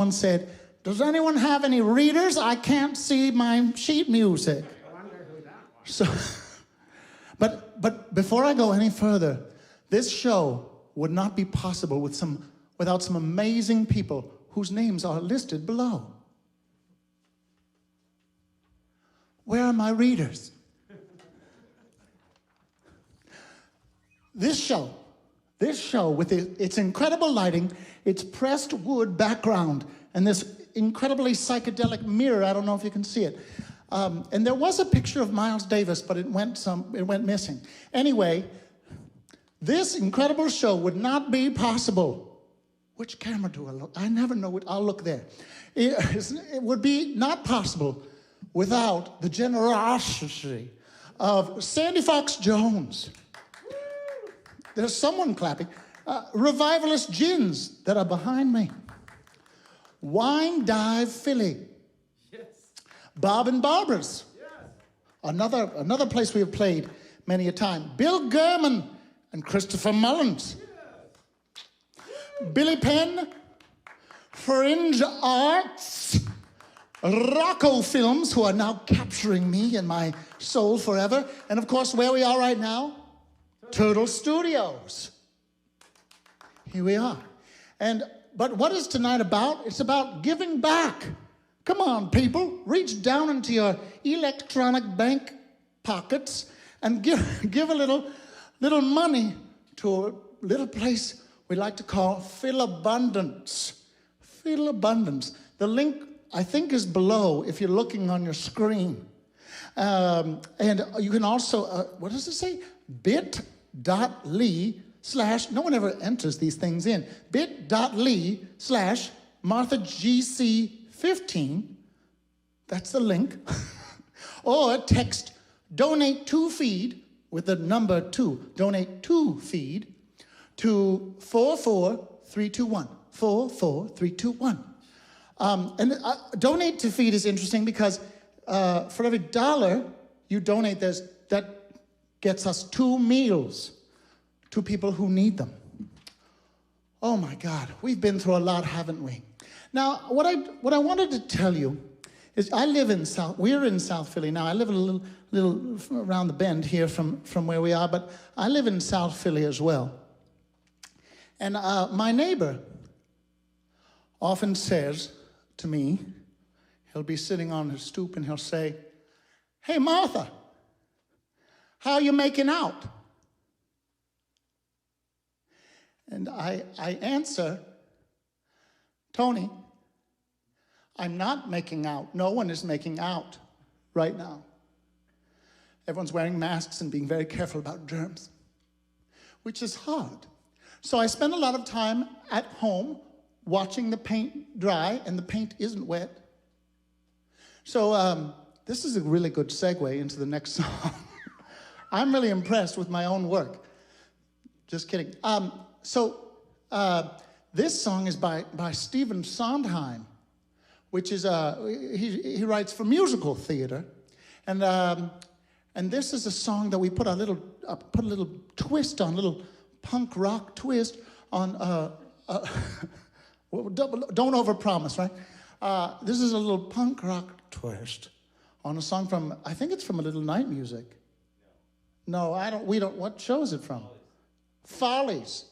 Someone said, does anyone have any readers? I can't see my sheet music. I wonder who that was. So, but before I go any further, this show would not be possible without some amazing people whose names are listed below. Where are my readers? This show with its incredible lighting, its pressed wood background, and this incredibly psychedelic mirror, I don't know if you can see it. And there was a picture of Miles Davis, but it went missing. Anyway, this incredible show would not be possible. Which camera do I look? I never know what, I'll look there. It would be not possible without the generosity of Sandy Fox Jones. There's someone clapping. Revivalist gins that are behind me. Wine Dive Philly. Yes. Bob and Barbara's. Yes. Another place we have played many a time. Bill Gurman and Christopher Mullins. Yes. Billy Penn, Fringe Arts, Rocco Films, who are now capturing me and my soul forever. And of course, where we are right now, Turtle Studios. Here we are. But what is tonight about? It's about giving back. Come on, people. Reach down into your electronic bank pockets and give a little money to a little place we like to call Philabundance. Philabundance. The link, I think, is below if you're looking on your screen. And you can also, what does it say? bit.ly/ no one ever enters these things in. bit.ly/ MarthaGC15. That's the link. Or text donate to feed with the number 2. Donate to feed to 44321. 44321. And donate to feed is interesting because for every $1 you donate, that gets us 2 meals to people who need them. Oh my God, we've been through a lot, haven't we? Now, what I wanted to tell you is we're in South Philly now. I live a little around the bend here from where we are, but I live in South Philly as well. And my neighbor often says to me, he'll be sitting on his stoop and he'll say, hey, Martha, how are you making out? And I answer, Tony, I'm not making out. No one is making out right now. Everyone's wearing masks and being very careful about germs, which is hard. So I spend a lot of time at home watching the paint dry, and the paint isn't wet. So this is a really good segue into the next song. I'm really impressed with my own work. Just kidding. This song is by Stephen Sondheim, which is he writes for musical theater, and this is a song that we put a little twist on, a little punk rock twist on. Don't overpromise, right? This is a little punk rock twist on a song from, I think it's from A Little Night Music. No, we don't. What show is it from? Follies.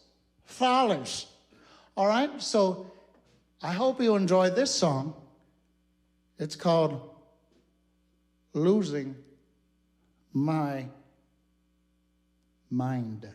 All right, so I hope you enjoy this song. It's called Losing My Mind.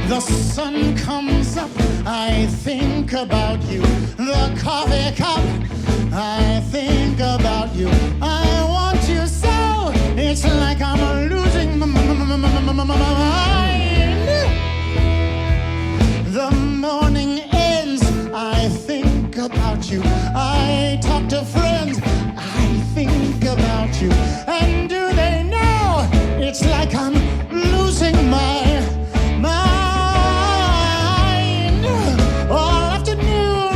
The sun comes up, I think about you. The coffee cup, I think about you. I want you so, it's like I'm losing my mind. The morning ends, I think about you. I talk to friends, I think about you. And do they know, it's like I'm losing my mind. All afternoon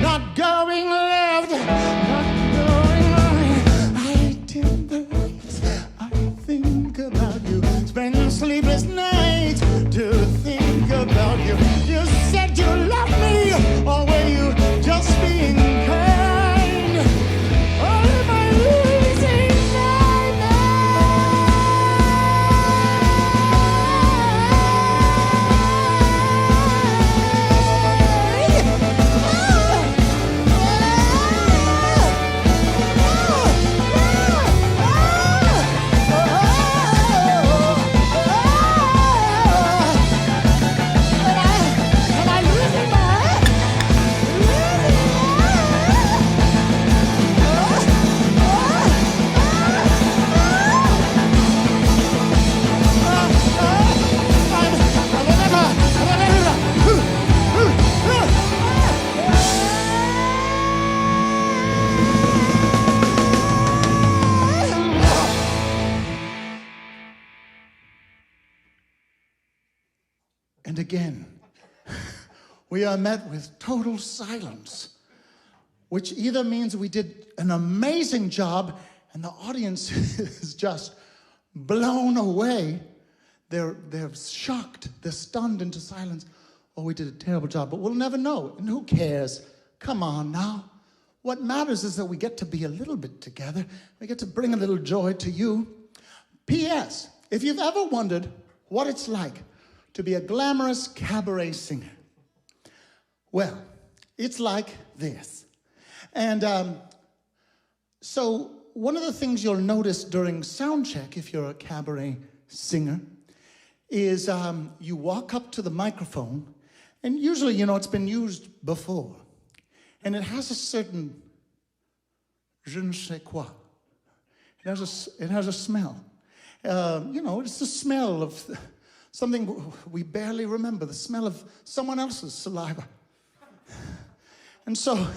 not going left, not going right. I did the race. I think about you. Spend sleepless nights to think about you. You said you loved me, or were you just being kind? Or am I losing my And again, we are met with total silence, which either means we did an amazing job and the audience is just blown away. They're shocked, they're stunned into silence. Oh, we did a terrible job, but we'll never know. And who cares? Come on now. What matters is that we get to be a little bit together. We get to bring a little joy to you. P.S. If you've ever wondered what it's like to be a glamorous cabaret singer, well, it's like this. And so one of the things you'll notice during sound check, if you're a cabaret singer, is you walk up to the microphone, and usually, you know, it's been used before, and it has a certain je ne sais quoi. It has a smell. You know, it's the smell of something we barely remember, the smell of someone else's saliva. And so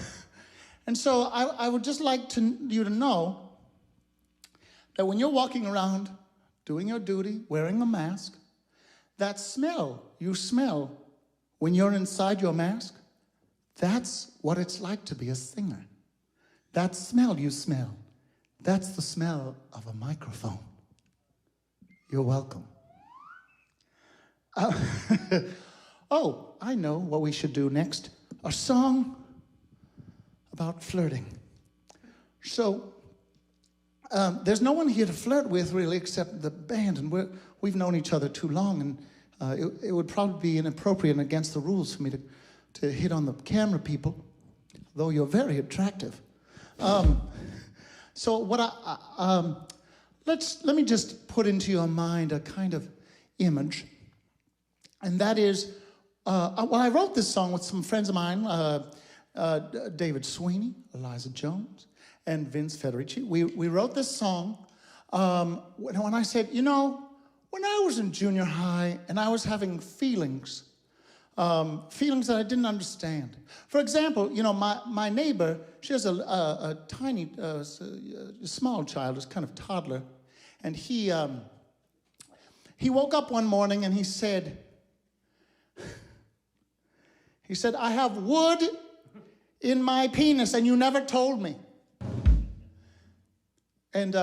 I would just like you to know that when you're walking around doing your duty, wearing a mask, that smell you smell when you're inside your mask, that's what it's like to be a singer. That smell you smell, that's the smell of a microphone. You're welcome. Oh, I know what we should do next. A song about flirting. So, there's no one here to flirt with, really, except the band, and we've known each other too long, and it would probably be inappropriate and against the rules for me to hit on the camera people, though you're very attractive. So what let me just put into your mind a kind of image, and that is, well, I wrote this song with some friends of mine, David Sweeney, Eliza Jones, and Vince Federici. We wrote this song when I said, you know, when I was in junior high and I was having feelings that I didn't understand. For example, you know, my neighbor, she has a tiny, small child, a kind of toddler, and he woke up one morning and he said, I have wood in my penis and you never told me. And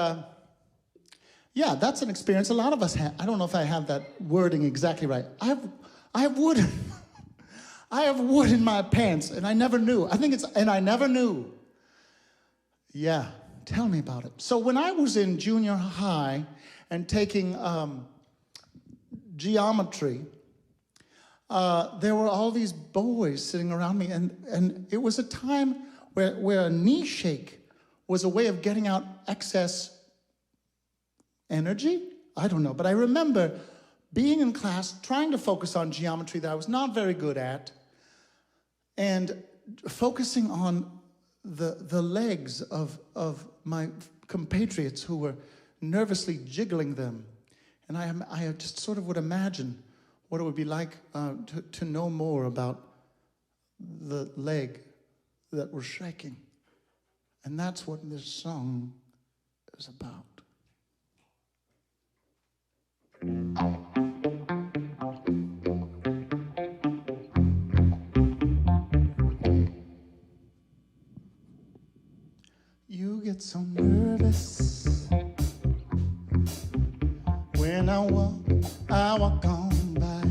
yeah, that's an experience a lot of us have. I don't know if I have that wording exactly right. I have wood. I have wood in my pants, and I never knew. I never knew. Yeah, tell me about it. So when I was in junior high and taking geometry, there were all these boys sitting around me, and it was a time where a knee shake was a way of getting out excess energy? I don't know, but I remember being in class, trying to focus on geometry that I was not very good at, and focusing on the legs of my compatriots who were nervously jiggling them. And I just sort of would imagine what it would be like to know more about the leg that was shaking. And that's what this song is about. get so nervous when I walk on by.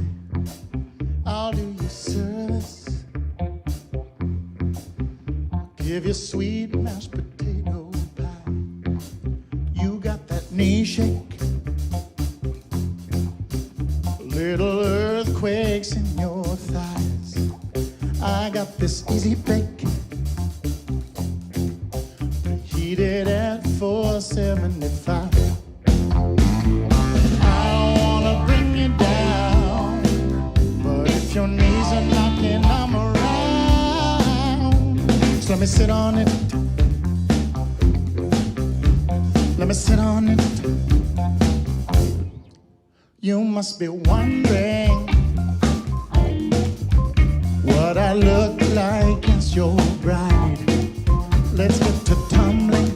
I'll do you service, give you sweet mashed potato pie. You got that knee shake, little earthquakes in your thighs. I got this easy bake, heated at 475. I don't wanna bring you down, but if your knees are knocking, I'm around. So let me sit on it. Let me sit on it. You must be wondering what I look like as your bride. Let's get to tumbling.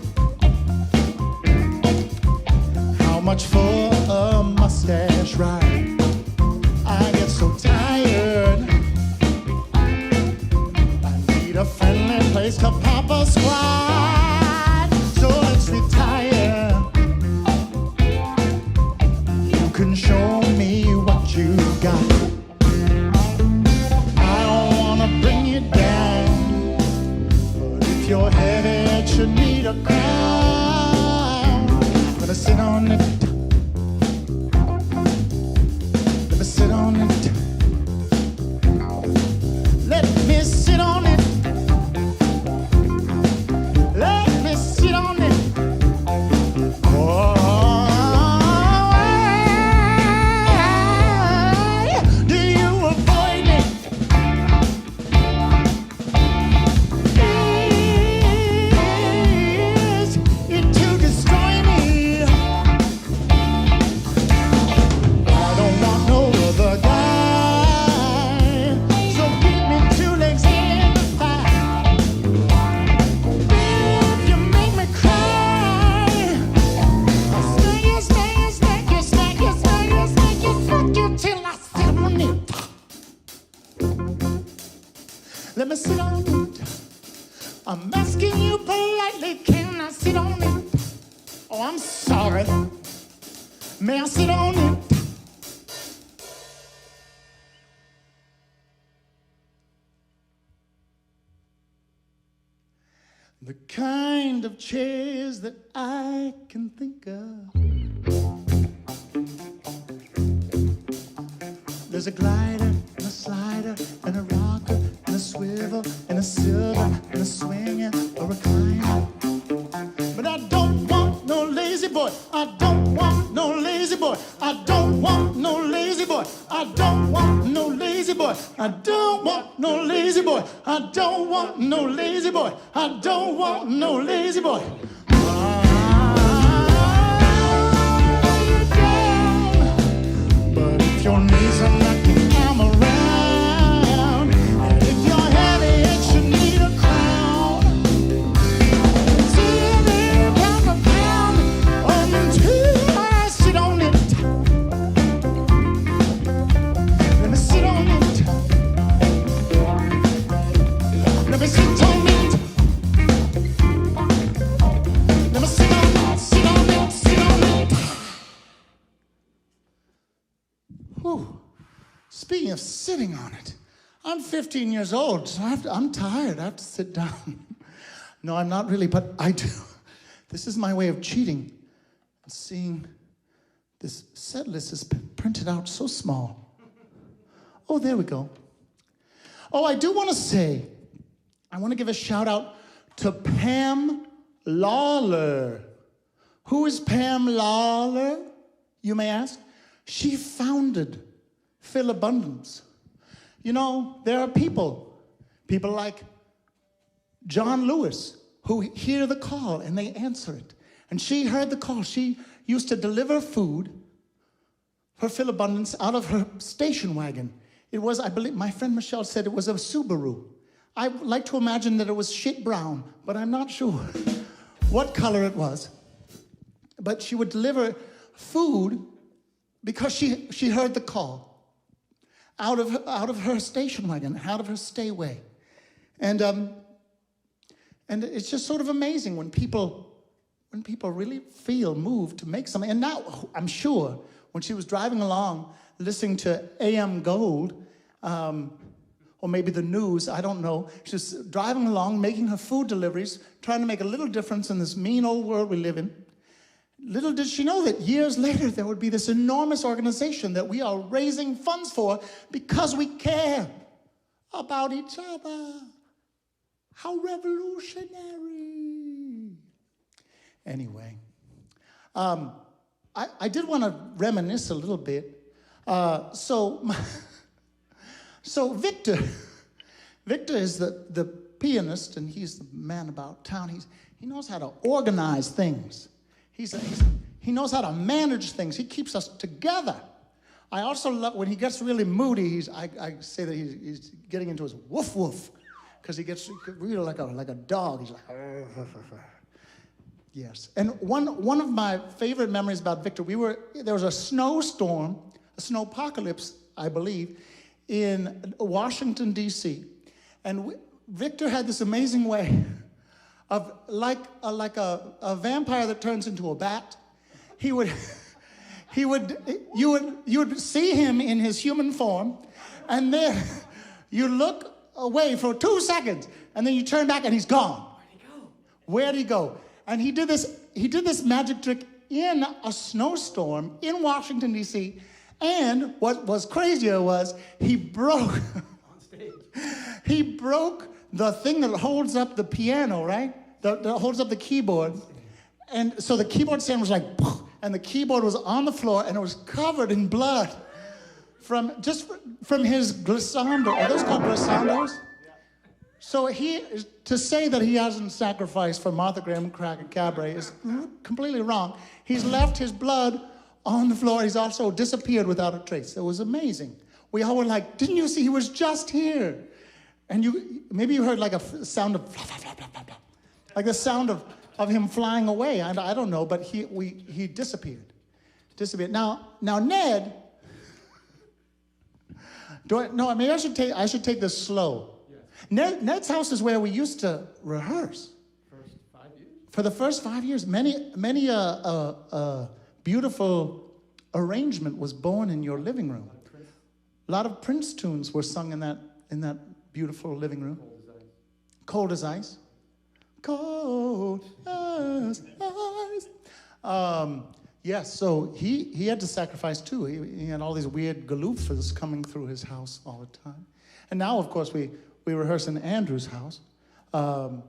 How much for a mustache ride? I get so tired, I need a friendly place to pop a squat. So let's retire. You can show me what you got. I don't wanna bring you down, but if you're heavy, it should need a crown. Gonna sit on it. Let me sit on it. Let me sit on it. Let me sit on it. Oh, do you avoid it? Is it to destroy me? I don't want no other guy, so give me two legs and a thigh. If you make me cry, I'll snag you, snag you, snag you, snag you, snag you, snag you, fuck you till I sit on it. Let me sit on it. I'm asking you politely, can I sit on it? Oh, I'm sorry. May I sit on it? The kind of chairs that I can think of. There's a glider and a slider and a rocker and a swivel and a silver and a swinger or a recliner. But I don't want no lazy boy. I don't want no lazy boy. I don't want no lazy boy. I don't want no lazy boy. I don't want no lazy boy. I don't want no lazy boy. I don't want no lazy boy. But if your knees are knocking, I'm around. And if you're heavy, it should need a crown. Sit there pound for pound until I sit on it. Let me sit on it. Let me sit on it. Let me sit on it, sit on it, sit on it. Whew. Speaking of sitting on it, I'm 15 years old, so I'm tired. I have to sit down. No, I'm not really, but I do. This is my way of cheating. Seeing this set list is printed out so small. Oh, there we go. Oh, I do want to say, I want to give a shout out to Pam Lawler. Who is Pam Lawler, you may ask? She founded Phil Abundance. You know, there are people like John Lewis, who hear the call and they answer it. And she heard the call. She used to deliver food for Phil Abundance out of her station wagon. It was, I believe, my friend Michelle said it was a Subaru. I like to imagine that it was shit brown, but I'm not sure what color it was. But she would deliver food because she heard the call out of her station wagon, out of her stayway. And it's just sort of amazing when people when people really feel moved to make something. And now, I'm sure, when she was driving along, listening to AM Gold, or maybe the news, I don't know. She's driving along, making her food deliveries, trying to make a little difference in this mean old world we live in. Little did she know that years later there would be this enormous organization that we are raising funds for because we care about each other. How revolutionary. Anyway, I did want to reminisce a little bit. So Victor is the pianist, and he's the man about town. He knows how to organize things. He knows how to manage things. He keeps us together. I also love when he gets really moody. I say that he's getting into his woof woof, because he gets really like a dog. He's like, yes. And one of my favorite memories about Victor, there was a snowstorm, a snowpocalypse, I believe, in Washington, D.C. And Victor had this amazing way of, like a vampire that turns into a bat, you would see him in his human form, and then you look away for 2 seconds, and then you turn back and he's gone. Where'd he go? And he did this magic trick in a snowstorm in Washington, D.C., and what was crazier was he broke On stage. he broke the thing that holds up the piano, right? That holds up the keyboard. And so the keyboard stand was like, and the keyboard was on the floor, and it was covered in blood from his glissando. Are those called glissandos? So to say that he hasn't sacrificed for Martha Graham Cracker Cabaret is completely wrong. He's left his blood on the floor. He's also disappeared without a trace. It was amazing. We all were like, didn't you see he was just here? And maybe you heard like a sound of blah, blah, blah, blah, blah, blah. Like the sound of him flying away. I don't know, but he disappeared. Now Ned, maybe I should take this slow. Yes. Ned's house is where we used to rehearse. First 5 years? For the first 5 years, many beautiful arrangement was born in your living room. A lot of Prince tunes were sung in that beautiful living room. Cold as ice. Cold as ice. Yes, so he had to sacrifice too. He had all these weird galoofas coming through his house all the time. And now, of course, we rehearse in Andrew's house. And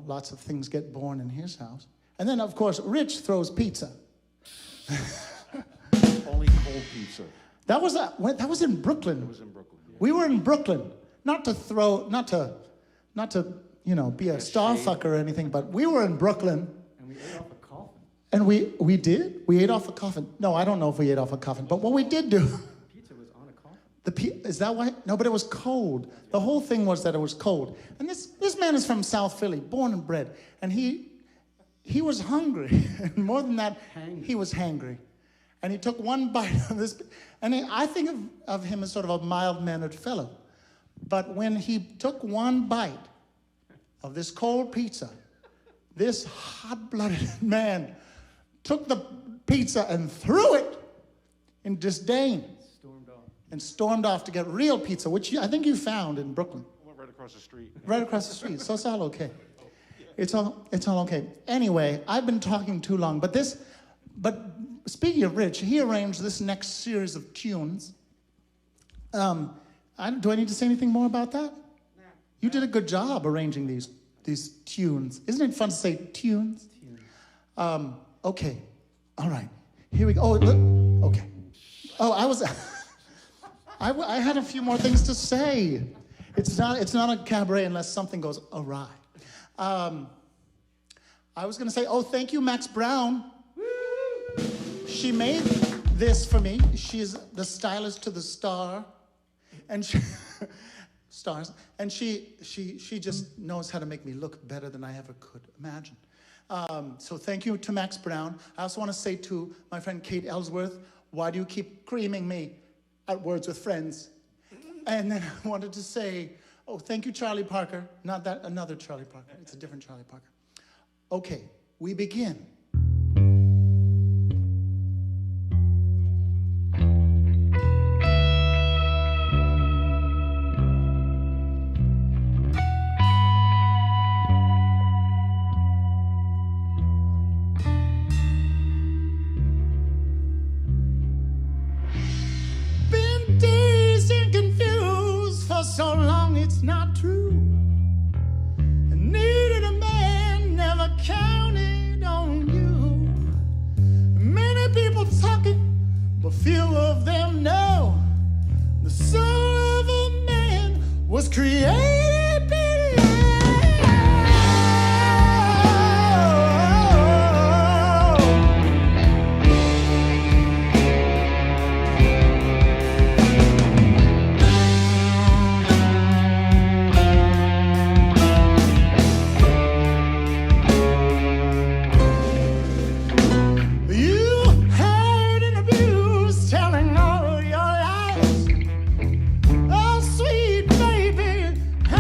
lots of things get born in his house. And then, of course, Rich throws pizza. Only cold pizza. That was in Brooklyn. It was in Brooklyn. Yeah. We were in Brooklyn, not to be a star fucker or anything, but we were in Brooklyn. And we ate off a coffin. And we did? We ate off a coffin. No, I don't know if we ate off a coffin, but what we did do. Pizza was on a coffin. Is that why? No, but it was cold. The whole thing was that it was cold. And this man is from South Philly, born and bred, and he was hungry. And more than that, he was hangry. And he took one bite of this, and I think of him as sort of a mild-mannered fellow. But when he took one bite of this cold pizza, this hot-blooded man took the pizza and threw it in disdain. Stormed off to get real pizza, which I think you found in Brooklyn. Went right across the street. Right across the street, so it's all okay. It's all okay. Anyway, I've been talking too long, but speaking of Rich, he arranged this next series of tunes. Do I need to say anything more about that? No. You did a good job arranging these tunes. Isn't it fun to say tunes? Okay. All right. Here we go. Oh, look. Okay. Oh, I had a few more things to say. It's not a cabaret unless something goes awry. I was going to say, thank you, Max Brown. She made this for me. She's the stylist to the star, and stars, and she just knows how to make me look better than I ever could imagine. So thank you to Max Brown. I also want to say to my friend Kate Ellsworth, why do you keep creaming me at Words with Friends? And then I wanted to say, thank you, Charlie Parker. Not that another Charlie Parker. It's a different Charlie Parker. Okay, we begin. Been dazed and confused for so long it's not true. I needed a man, never counted on you. Many people talking, but few of them know the soul of a man was created below. You hurt and abused, telling all your lies. Oh, sweet baby, I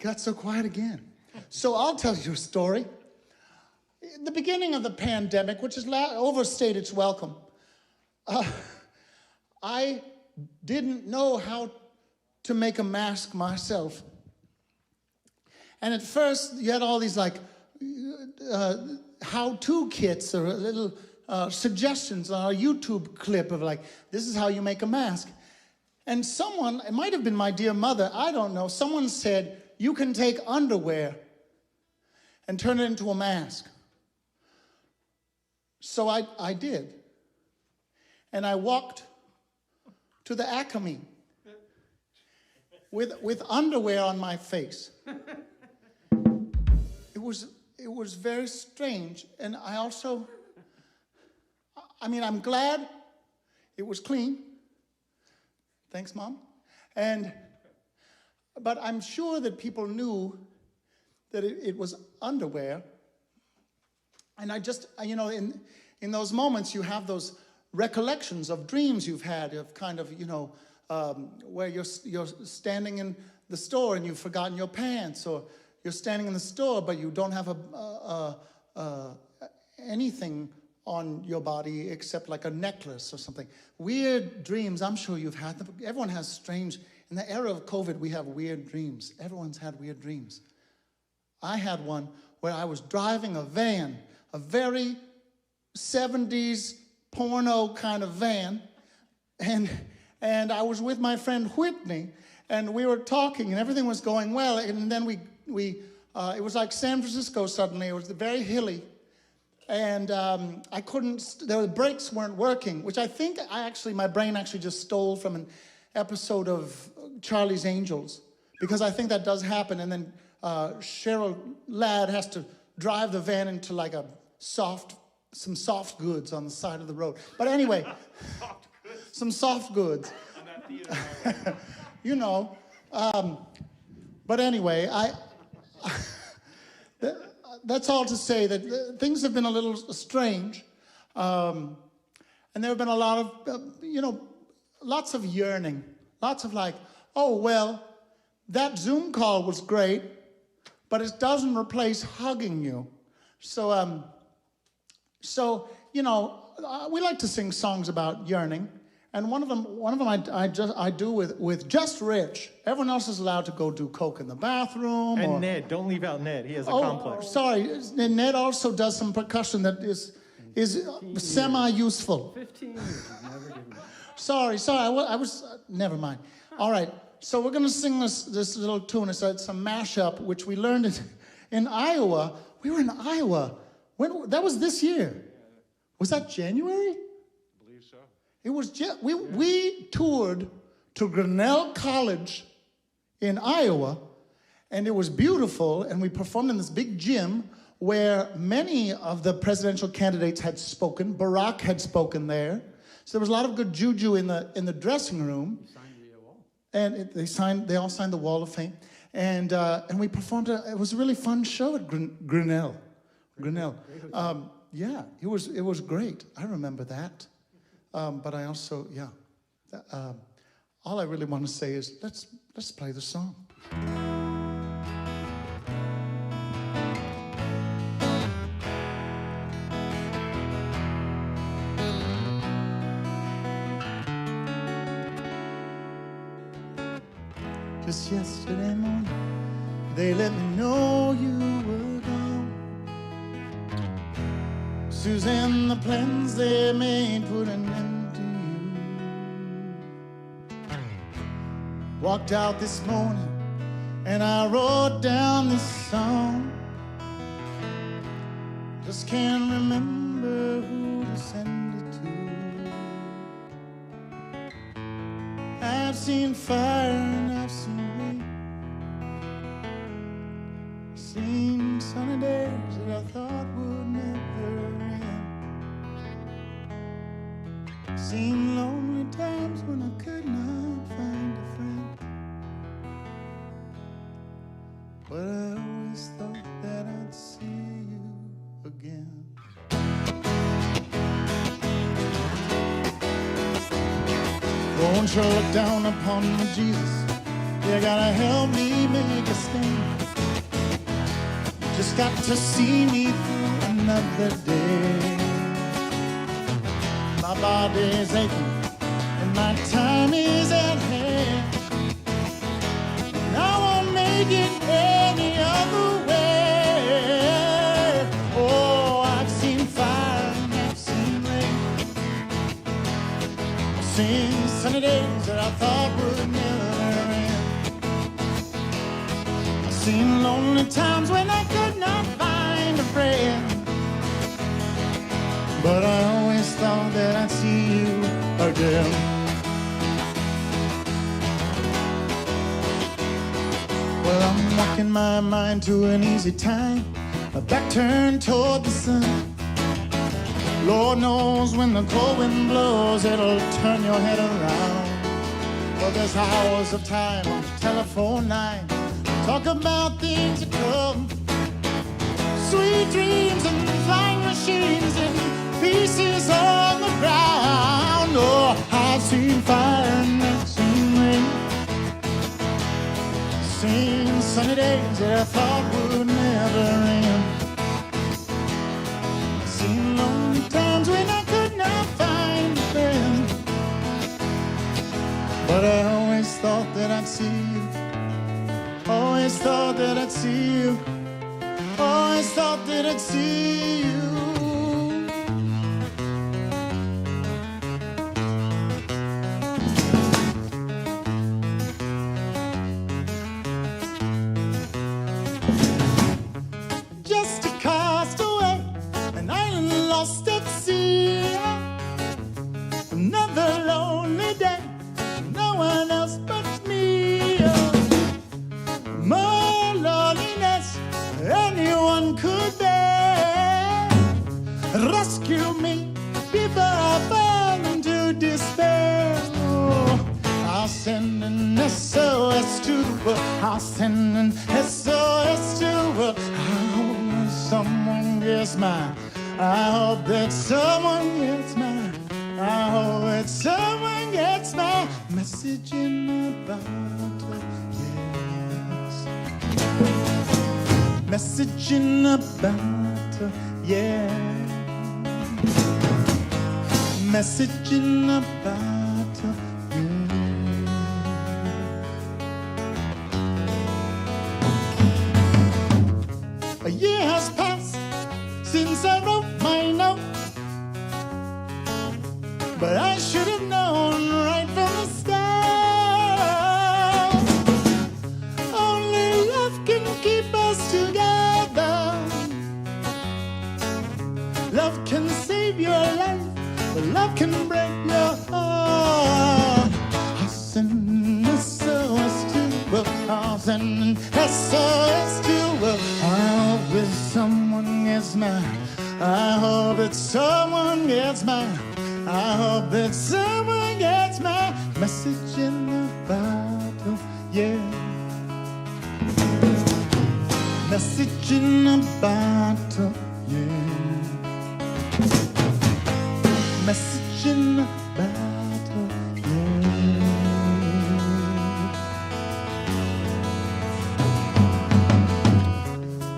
got so quiet again. So I'll tell you a story. In the beginning of the pandemic, which has overstayed its welcome, I didn't know how to make a mask myself. And at first, you had all these like how-to kits or little suggestions on a YouTube clip of like, this is how you make a mask. And someone, it might have been my dear mother, I don't know, someone said, you can take underwear and turn it into a mask. So I did. And I walked to the Acme with underwear on my face. It was very strange. And I also, I'm glad it was clean. Thanks, Mom. But I'm sure that people knew that it was underwear. And I just, in those moments, you have those recollections of dreams you've had of kind of, where you're standing in the store and you've forgotten your pants, or you're standing in the store but you don't have anything on your body except like a necklace or something. Weird dreams, I'm sure you've had them. Everyone has strange, in the era of COVID, we have weird dreams. Everyone's had weird dreams. I had one where I was driving a van, a very 70s porno kind of van, and I was with my friend Whitney, and we were talking, and everything was going well, and then it was like San Francisco suddenly. It was very hilly, and the brakes weren't working, which I think my brain actually just stole from an episode of Charlie's Angels, because I think that does happen, and then Cheryl Ladd has to drive the van into like some soft goods on the side of the road. But anyway, some soft goods. But anyway, that's all to say that things have been a little strange. And there have been a lot of, lots of yearning. Lots of like, oh, well, that Zoom call was great, but it doesn't replace hugging you. So, we like to sing songs about yearning, and one of them I do with just Rich. Everyone else is allowed to go do coke in the bathroom. And Ned, don't leave out Ned. He has a complex. Sorry, Ned also does some percussion that is semi-useful. 15 years, you've never given me. Sorry, I was never mind. All right, so we're gonna sing this little tune. It's a mashup which we learned in Iowa. We were in Iowa. That was this year. Was that January? I believe so. It was we toured to Grinnell College in Iowa, and it was beautiful, and we performed in this big gym where many of the presidential candidates had spoken. Barack had spoken there. So there was a lot of good juju in the dressing room. You signed the wall. And they all signed the Wall of Fame. And we performed it was a really fun show at Grinnell. Yeah, it was great. I remember that. But I also, all I really want to say is let's play the song. Just yesterday morning, they let me know you were gone. Suzanne, the plans they made put an end to you. Walked out this morning and I wrote down this song. Just can't remember who to send it to. I've seen fire and I've seen rain, seen sunny days that I thought would never end, seen lonely times when I could not find a friend, but I always thought that I'd see you again. Won't you look down upon me, Jesus? You gotta help me make a stand. Just got to see me through another day. My body's aching and my time is at hand. I won't make it any other way. Oh, I've seen fire and I've seen rain. I've seen sunny days that I thought would never end. I've seen lonely times when I could not find a friend. But I always thought that I'd see you again. Well, I'm walking my mind to an easy time, my back turned toward the sun. Lord knows when the cold wind blows, it'll turn your head around. Well, there's hours of time on the telephone line, talk about things to come. Sweet dreams and flying machines and pieces on the ground. Oh, I've seen fire and I've seen rain. Seen sunny days that I thought would never end. I've seen lonely times when I could not find a friend. But I always thought that I'd see you. Always thought that I'd see you. Always thought that I'd see you. Just a castaway, an island lost at sea. Another lonely day, no one else but me. More loneliness anyone could bear. Rescue me before I fall into despair. Oh, I'll send an SOS to the world. I'll send an SOS to the world. I hope that someone gets mine. I hope that someone gets mine. I hope that someone gets my message in a bottle. Yes. Message in a bottle, yeah. Message in a bottle, yeah. A year has passed since I wrote my note, but I should have known right from the start. Only love can keep us together. Love can save your life, but love can break your heart. I'll send an SOS to the world. I'll send an SOS to the world. I hope that someone gets mine. I hope that someone gets mine. I hope that someone gets my message in the bottle, yeah. Message in a bottle, yeah. Message in a bottle, yeah.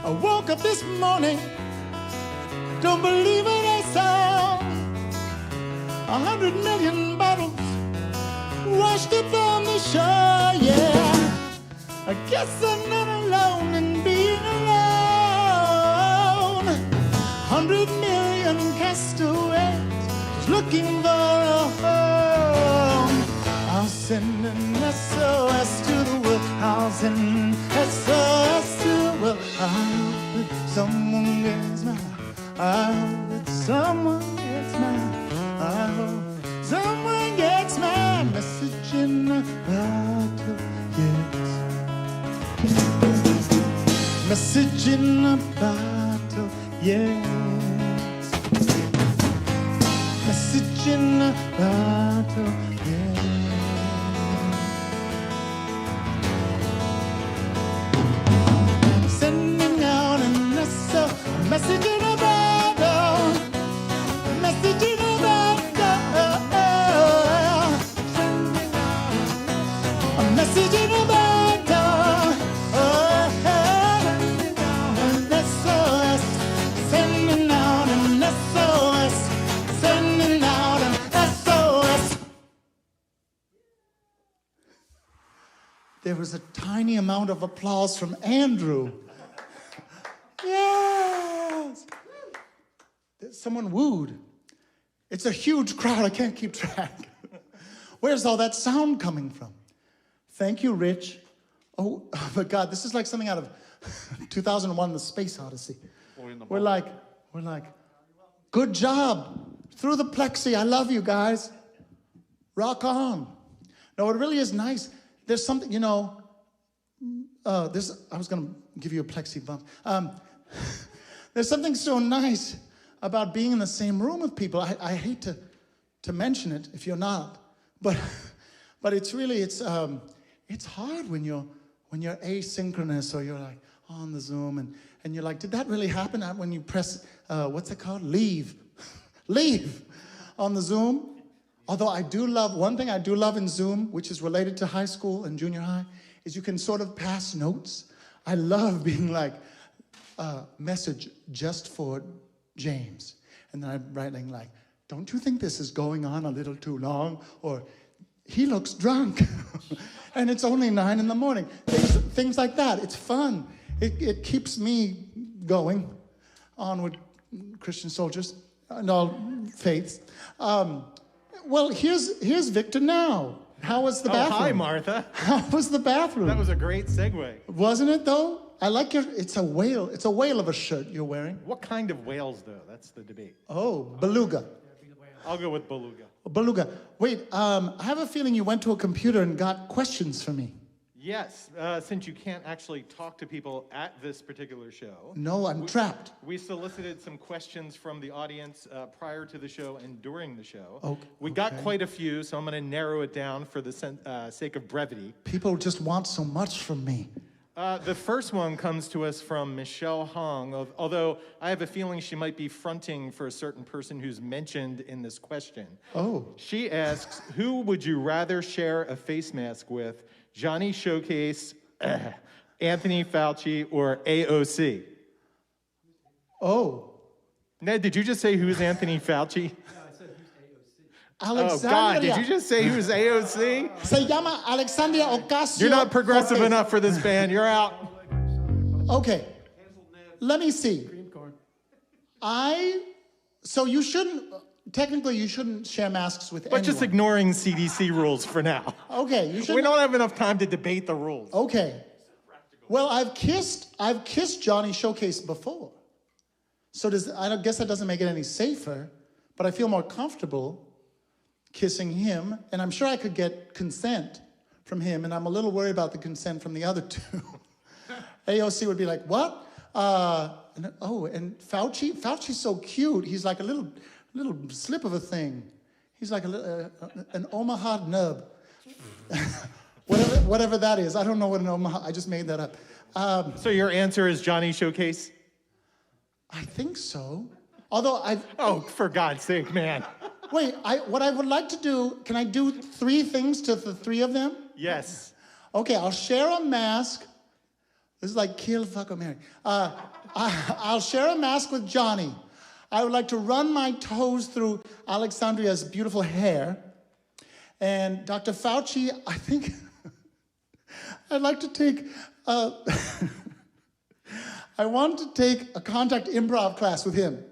I woke up this morning, don't believe what I saw. 100 million bottles washed up on the shore, yeah. I guess I'm not alone in being alone. 100 million castaways just looking for a home. I'll send an SOS to the world. I'll send an SOS to the world. I hope that someone gets mine. I hope that someone gets mine. I hope someone gets my message in a bottle, yes. Message in a bottle, yes. Message in a bottle, yes. Sending out a message in a bottle. Message in a bottle. A message in a bottle. there was a tiny amount of applause from Andrew. Yes! Someone wooed. It's a huge crowd. I can't keep track. Where's all that sound coming from? Thank you, Rich. Oh, my God, this is like something out of 2001, The Space Odyssey. We're like, good job. Through the plexi, I love you guys. Rock on. No, it really is nice. There's something, you know, I was going to give you a plexi bump. There's something so nice about being in the same room with people. I hate to mention it if you're not, but it's really, it's hard when you're asynchronous or you're like on the Zoom and you're like, did that really happen? When you press, what's it called? Leave on the Zoom. Although one thing I do love in Zoom, which is related to high school and junior high, is you can sort of pass notes. I love being like, message just for James. And then I'm writing like, don't you think this is going on a little too long? Or, he looks drunk. And it's only 9 a.m. Things like that. It's fun. It keeps me going on with Christian soldiers and all faiths. Well, here's Victor now. How was the bathroom? Oh, hi, Martha. How was the bathroom? That was a great segue. Wasn't it, though? I like it's a whale. It's a whale of a shirt you're wearing. What kind of whales, though? That's the debate. Oh, beluga. I'll go with beluga. Beluga. Wait, I have a feeling you went to a computer and got questions for me. Yes, since you can't actually talk to people at this particular show. No, I'm trapped. We solicited some questions from the audience prior to the show and during the show. Okay. We got quite a few, so I'm going to narrow it down for the sake of brevity. People just want so much from me. The first one comes to us from Michelle Hong, although I have a feeling she might be fronting for a certain person who's mentioned in this question. Oh. She asks, who would you rather share a face mask with, Johnny Showcase, Anthony Fauci, or AOC? Oh. Ned, did you just say who's Anthony Fauci? Alexandria. Oh, God, did you just say who's AOC? Se llama Alexandria Ocasio. You're not progressive Cortez. enough for this band. You're out. Okay. Let me see. So you shouldn't, technically you shouldn't share masks with anyone. But just ignoring CDC rules for now. Okay, you shouldn't. We don't have enough time to debate the rules. Okay. Well, I've kissed Johnny Showcase before. So I guess that doesn't make it any safer, but I feel more comfortable kissing him, and I'm sure I could get consent from him, and I'm a little worried about the consent from the other two. AOC would be like, what? And Fauci's so cute. He's like a little slip of a thing. He's like an Omaha nub. whatever that is. I don't know what an Omaha, I just made that up. So your answer is Johnny Showcase? I think so. Although Oh, for God's sake, man. Wait, what I would like to do, can I do 3 things to the 3 of them? Yes. Okay, I'll share a mask. This is like kill, fuck, or marry. I'll share a mask with Johnny. I would like to run my toes through Alexandria's beautiful hair. And Dr. Fauci, I think I'd like to take, I want to take a contact improv class with him.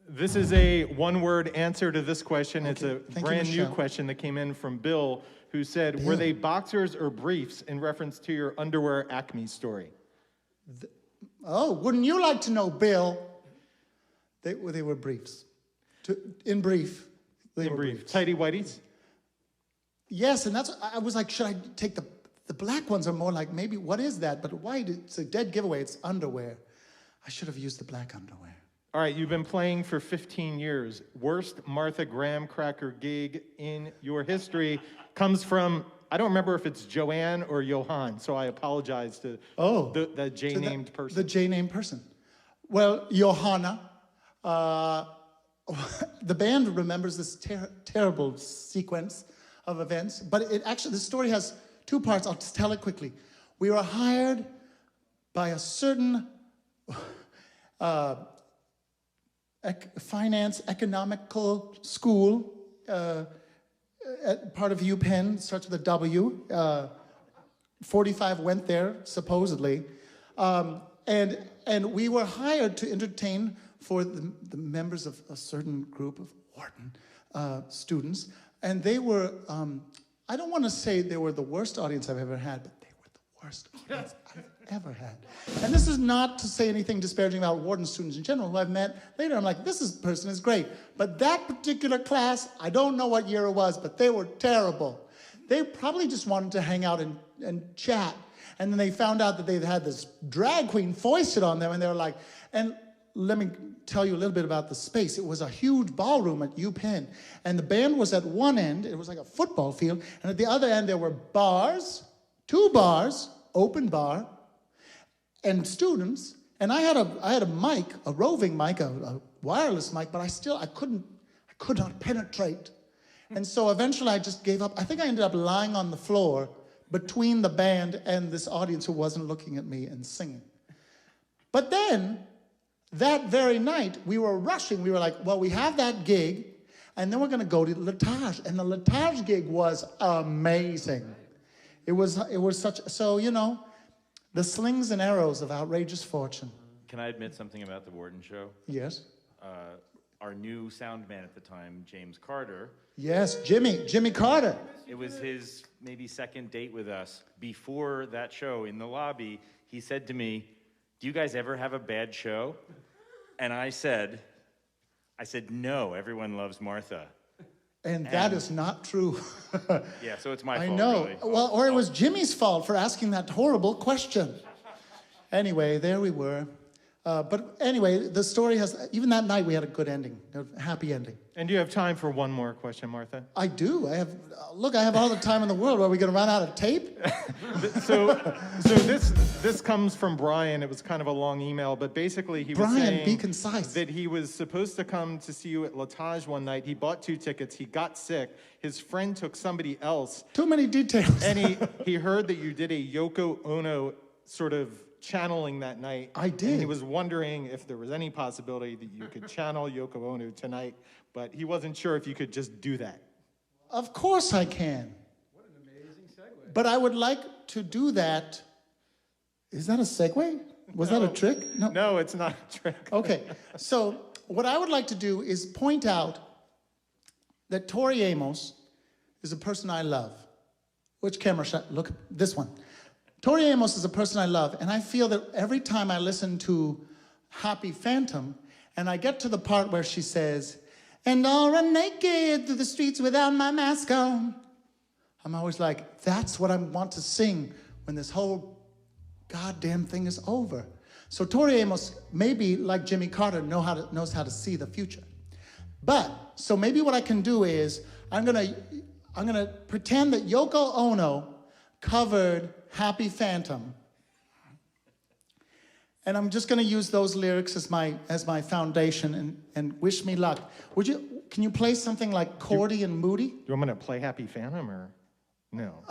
This is a one-word answer to this question. Okay. It's a brand new question that came in from Bill, who said, were they boxers or briefs in reference to your underwear Acme story? Wouldn't you like to know, Bill? They were briefs. In brief, they were briefs. Tighty whities? Yes, and I was like, should I take the black ones are more like, maybe, what is that? But white, it's a dead giveaway, it's underwear. I should have used the black underwear. All right, you've been playing for 15 years. Worst Martha Graham cracker gig in your history comes from, I don't remember if it's Joanne or Johan, so I apologize to the J-named person. The J-named person. Well, Johanna, the band remembers this terrible sequence of events, but the story has 2 parts. I'll just tell it quickly. We were hired by a certain finance economical school part of UPenn, starts with a W. 45 went there, supposedly. And we were hired to entertain for the members of a certain group of Wharton students. And they were, I don't want to say they were the worst audience I've ever had, but they were the worst audience I've ever had. And this is not to say anything disparaging about Wharton students in general, who I've met later. I'm like, person is great. But that particular class, I don't know what year it was, but they were terrible. They probably just wanted to hang out and chat. And then they found out that they'd had this drag queen foisted on them, and they were like, and let me tell you a little bit about the space. It was a huge ballroom at UPenn, and the band was at one end. It was like a football field, and at the other end there were bars, 2 bars, open bar, and students. And I had a mic, a roving mic, a wireless mic, but I could not penetrate. And so eventually I just gave up. I think I ended up lying on the floor between the band and this audience who wasn't looking at me and singing. But then, that very night, we were rushing. We were like, well, we have that gig, and then we're going to go to Latage. And the Latage gig was amazing. It was such, so, you know, the slings and arrows of outrageous fortune. Can I admit something about the Wharton show? Yes. Our new sound man at the time, James Carter. Yes, Jimmy Carter. It was his maybe second date with us. Before that show in the lobby, he said to me, "Do you guys ever have a bad show?" And I said, "No, everyone loves Martha." And that is not true. Yeah, so it's my I fault, know. really. Well, or it was Jimmy's fault for asking that horrible question. Anyway, there we were. But anyway, the story has, even that night we had a good ending, a happy ending. And do you have time for one more question, Martha? I do. I have all the time in the world. Are we going to run out of tape? So this comes from Brian. It was kind of a long email, but basically he was Brian, saying be concise. that he was supposed to come to see you at Latage one night. He bought 2 tickets. He got sick. His friend took somebody else. Too many details. And he heard that you did a Yoko Ono sort of channeling that night. I did. And he was wondering if there was any possibility that you could channel Yoko Ono tonight, but he wasn't sure if you could just do that. Of course I can. What an amazing segue. But I would like to do that. Is that a segue? Was that a trick? No, it's not a trick. Okay. So what I would like to do is point out that Tori Amos is a person I love. Which camera shot? Look, this one. Tori Amos is a person I love, and I feel that every time I listen to Happy Phantom, and I get to the part where she says, "And I'll run naked through the streets without my mask on," I'm always like, that's what I want to sing when this whole goddamn thing is over. So Tori Amos, maybe like Jimmy Carter, knows how to see the future. But, so maybe what I can do is, I'm gonna pretend that Yoko Ono covered Happy Phantom. And I'm just gonna use those lyrics as my foundation and wish me luck. Can you play something like Cordy and Moody? Do you want me to play Happy Phantom or no?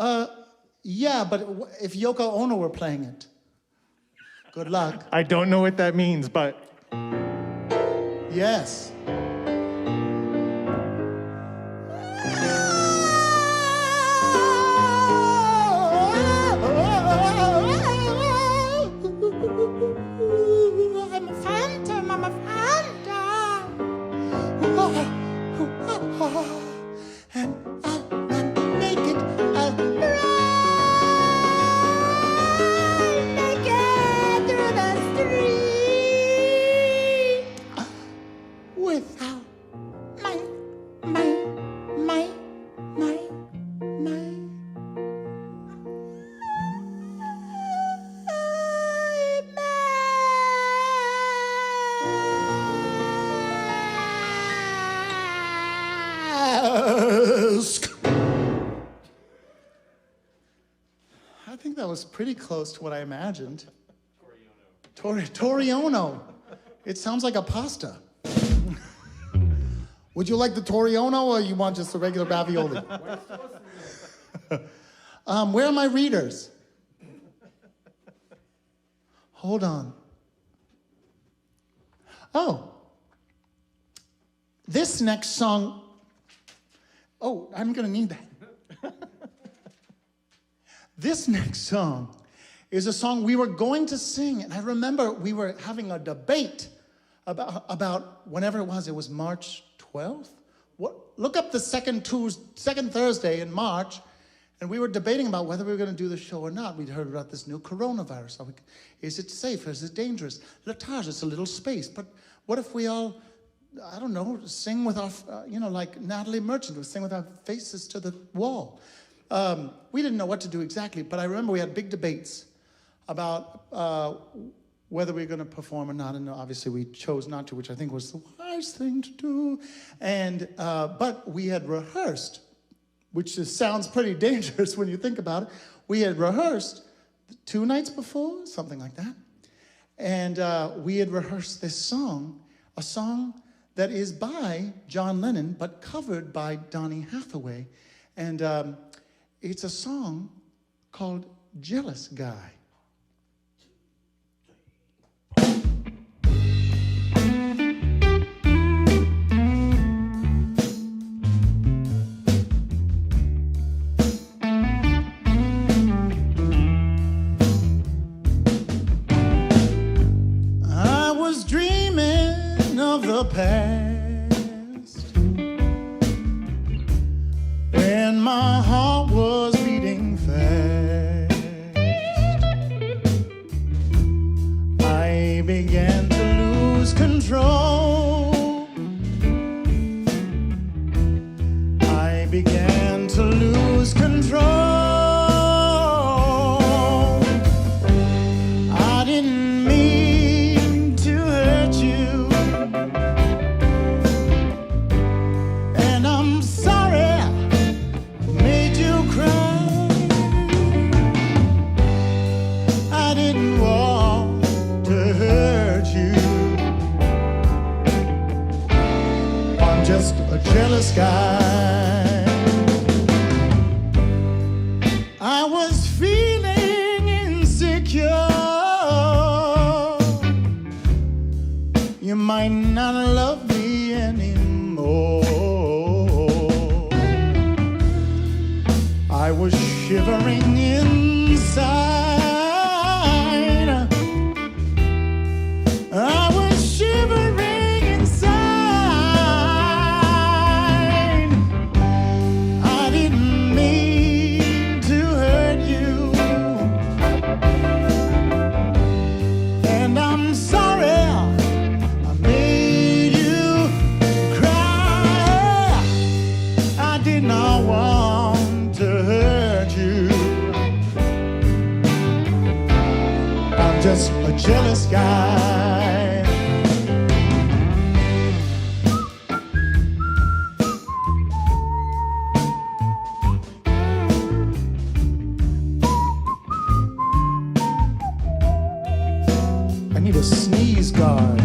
Yeah, but if Yoko Ono were playing it. Good luck. I don't know what that means, but Yes. I'm a phantom, I'm a phantom. And I'll run naked, I'll run naked through the street without my mask. I think that was pretty close to what I imagined. Tori Ono. It sounds like a pasta. Would you like the Tori Ono or you want just a regular ravioli? Where are my readers? Hold on. Oh. This next song, Oh, I'm going to need that. This next song is a song we were going to sing. And I remember we were having a debate about whenever it was March 12th? Look up the second Thursday in March, and we were debating about whether we were going to do the show or not. We'd heard about this new coronavirus. Is it safe? Is it dangerous? Latage, it's a little space. But what if we all, I don't know, sing with our, like Natalie Merchant would sing with our faces to the wall? We didn't know what to do exactly, but I remember we had big debates about whether we were going to perform or not, and obviously we chose not to, which I think was the wise thing to do. And but we had rehearsed, which just sounds pretty dangerous when you think about it. We had rehearsed 2 nights before, something like that, and we had rehearsed this song, a song that is by John Lennon, but covered by Donny Hathaway, and it's a song called "Jealous Guy." Past, and my heart was beating fast. I began to lose control. I began to lose control. I didn't mean to hurt you. Just a jealous guy. I was feeling insecure. You might not love me anymore. I was shivering inside. I was shivering. Just a jealous guy. I need a sneeze guard.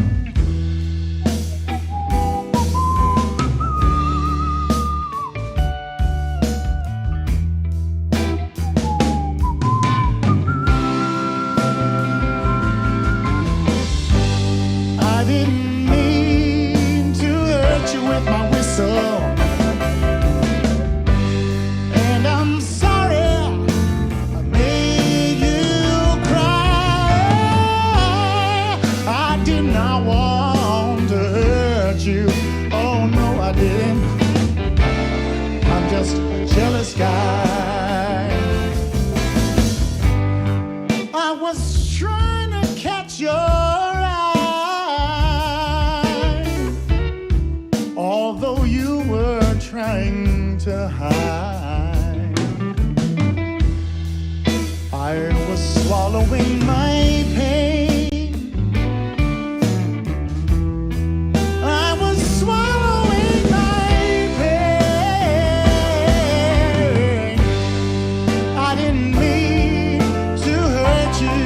And I'm sorry I made you cry. I did not want to hurt you. Oh no, I didn't. I'm just a jealous guy. I was trying to catch your eye, although you were trying to hide. I was swallowing my pain. I was swallowing my pain. I didn't mean to hurt you,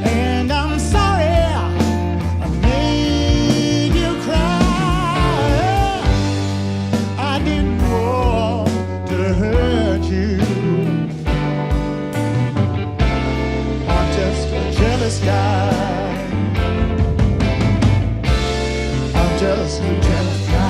and I'm sorry I made you cry. I didn't want to hurt you. I'm just a jealous guy. I'm just a jealous guy.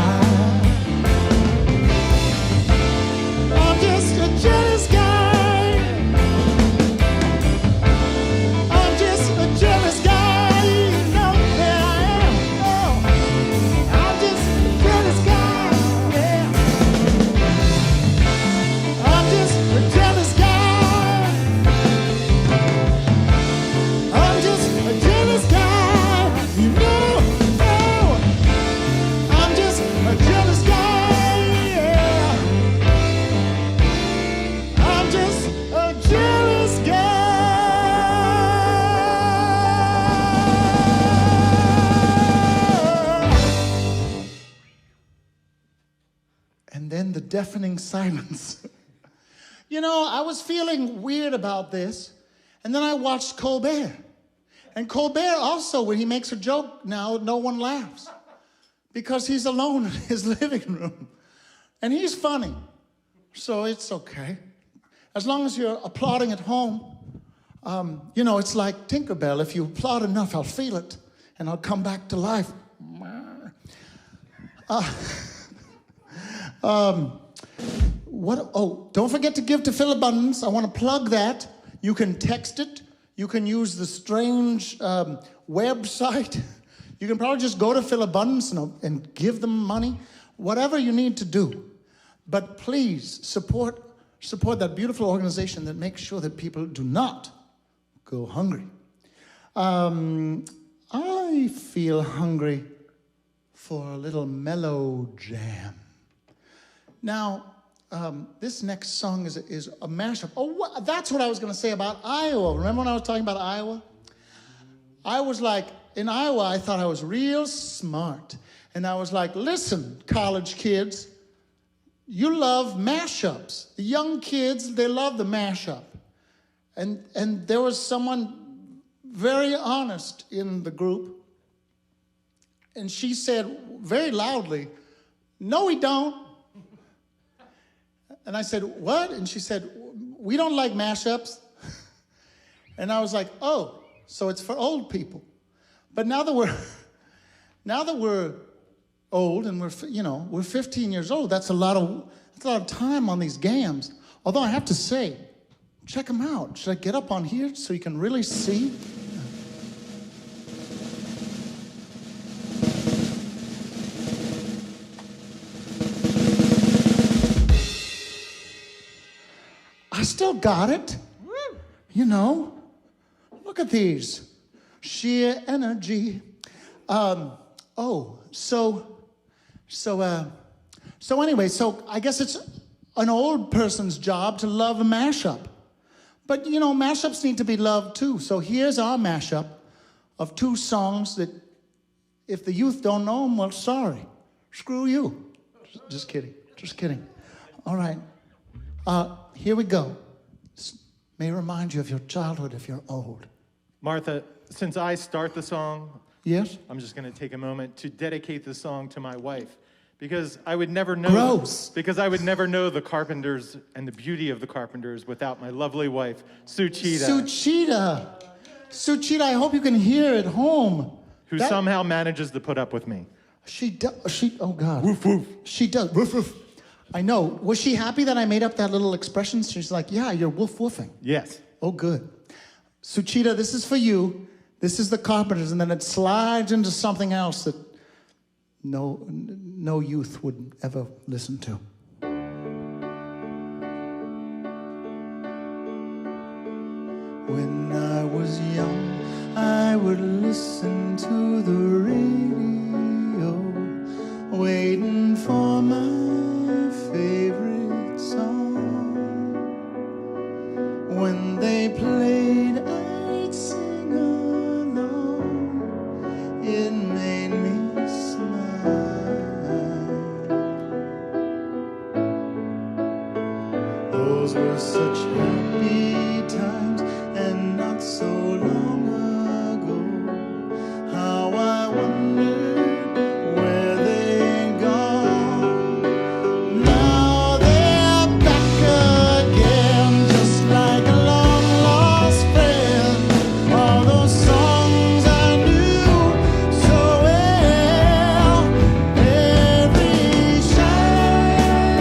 And then the deafening silence. You know, I was feeling weird about this, and then I watched Colbert. And Colbert also, when he makes a joke now, no one laughs because he's alone in his living room. And he's funny, so it's okay. As long as you're applauding at home, you know, it's like Tinkerbell. If you applaud enough, I'll feel it, and I'll come back to life. Don't forget to give to Phil Abundance. I want to plug that. You can text it. You can use the strange website. You can probably just go to Phil Abundance and give them money. Whatever you need to do. But please support that beautiful organization that makes sure that people do not go hungry. I feel hungry for a little mellow jam. Now, this next song is a mashup. Oh, that's what I was going to say about Iowa. Remember when I was talking about Iowa? I was like, in Iowa, I thought I was real smart. And I was like, listen, college kids, you love mashups. The young kids, they love the mashup. And there was someone very honest in the group. And she said very loudly, no, we don't. And I said, what? And she said, we don't like mashups. And I was like, oh, so it's for old people. But now that we're old and we're 15 years old, that's a lot of time on these games. Although I have to say, check them out. Should I get up on here so you can really see? I still got it. You know, look at these. Sheer energy. So anyway, I guess it's an old person's job to love a mashup. But, you know, mashups need to be loved too. So here's our mashup of two songs that if the youth don't know them, well, sorry. Screw you. Just kidding. Just kidding. All right. Here we go. This may remind you of your childhood if you're old. Martha, since I start the song, Yes? I'm just going to take a moment to dedicate the song to my wife. Because I would never know. Gross. Because I would never know the Carpenters and the beauty of the Carpenters without my lovely wife, Suchita. Suchita, I hope you can hear at home. Who somehow manages to put up with me. Oh God. Woof, woof. She does, woof, woof. I know. Was she happy that I made up that little expression? She's like, yeah, you're woof woofing. Yes. Oh, good. Suchita, this is for you. This is the Carpenters, and then it slides into something else that no youth would ever listen to. When I was young, I would listen to the radio, waiting for my favorite song. When they played, I'd sing along. It made me smile. Those were such happy times, and not so long ago. How I wondered where they'd gone. Now they're back again, just like a long lost friend. All those songs I knew so well. Every shine,